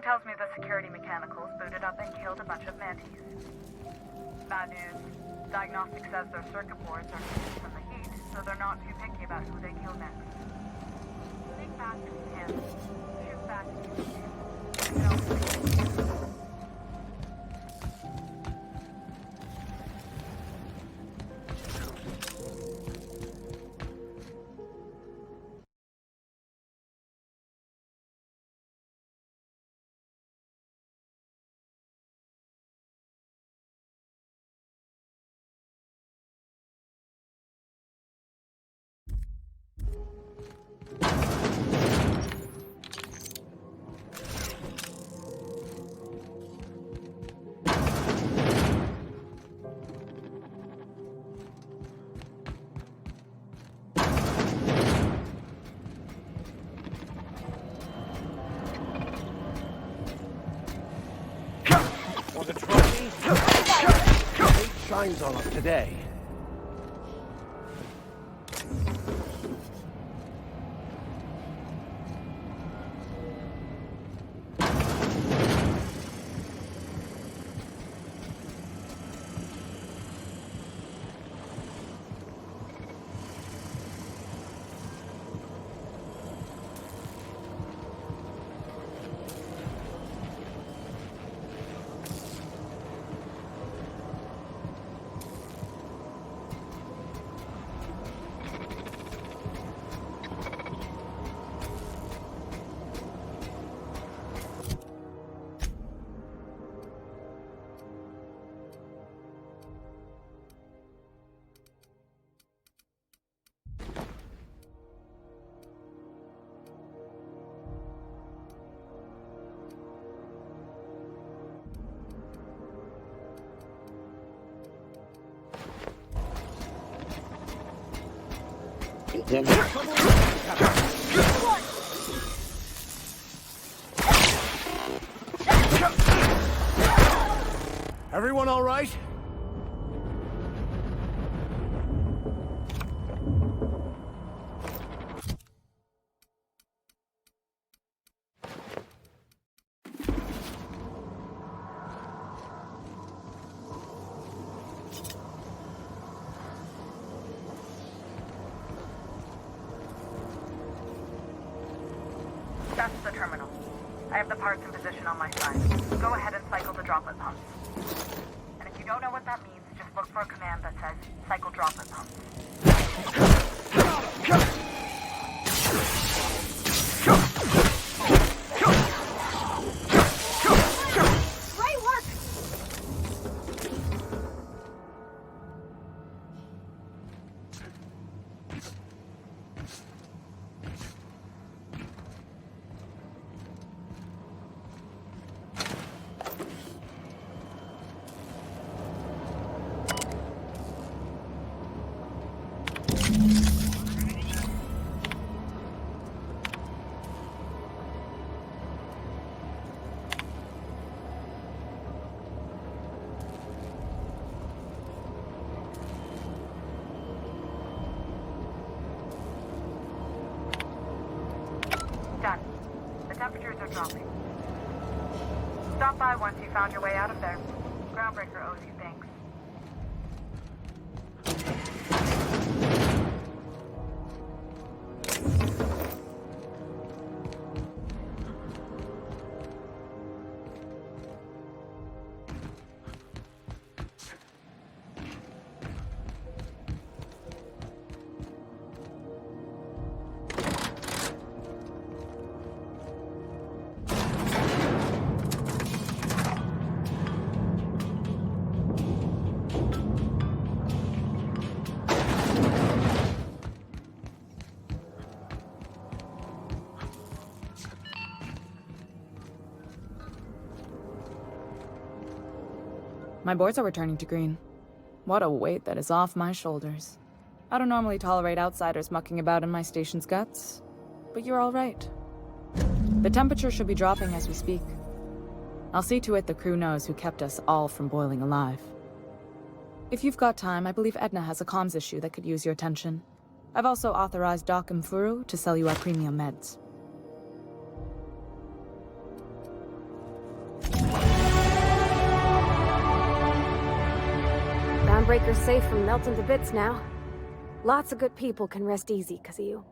S12: tells me the security mechanicals booted up and killed a bunch of mantis. Bad news. Diagnostics says their circuit boards are heated from the heat, so they're not too picky about who they kill next. Think fast if you can. Shoot fast if you can. You know,
S2: Want a trophy? Fate shines on us today. Everyone all right?
S12: That's the terminal. I have the parts in position on my side. Go ahead and cycle the droplet pumps. And if you don't know what that means, just look for a command that says, cycle droplet pumps.
S3: Great work!
S12: Done. The temperatures are dropping. Stop by once you found your way out of there. Groundbreaker owes you thanks.
S11: My boards are returning to green. What a weight that is off my shoulders. I don't normally tolerate outsiders mucking about in my station's guts, but you're all right. The temperature should be dropping as we speak. I'll see to it the crew knows who kept us all from boiling alive. If you've got time, I believe Edna has a comms issue that could use your attention. I've also authorized Doc and Furu to sell you our premium meds.
S3: Groundbreaker's safe from melting to bits now. Lots of good people can rest easy because of you.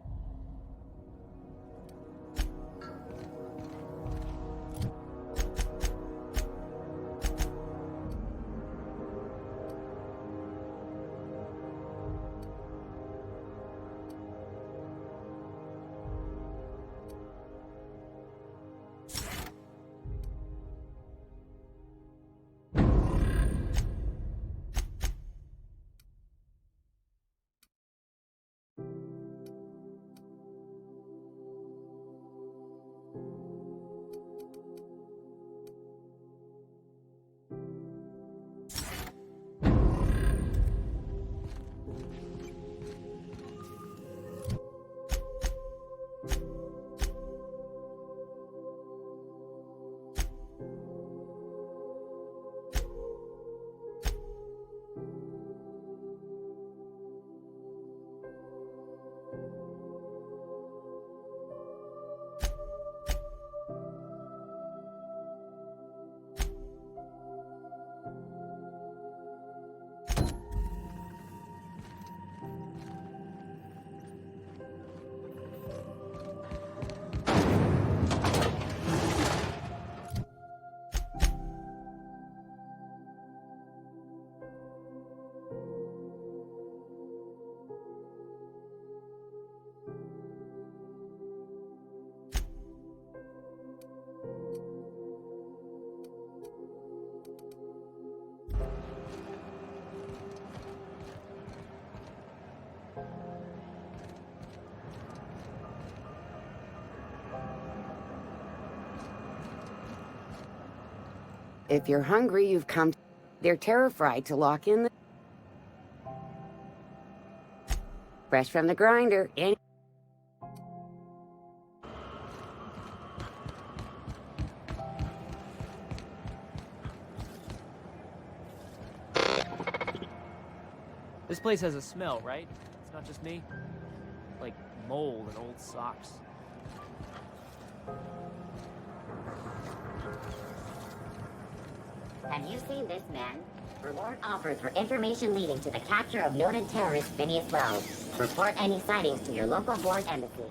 S10: If you're hungry, you've come. They're terrified to lock in the... Fresh from the grinder.
S22: This place has a smell, right? It's not just me. Like mold and old socks.
S9: Have you seen this man? Reward offers for information leading to the capture of noted terrorist Phineas Wells. Report any sightings to your local board embassy.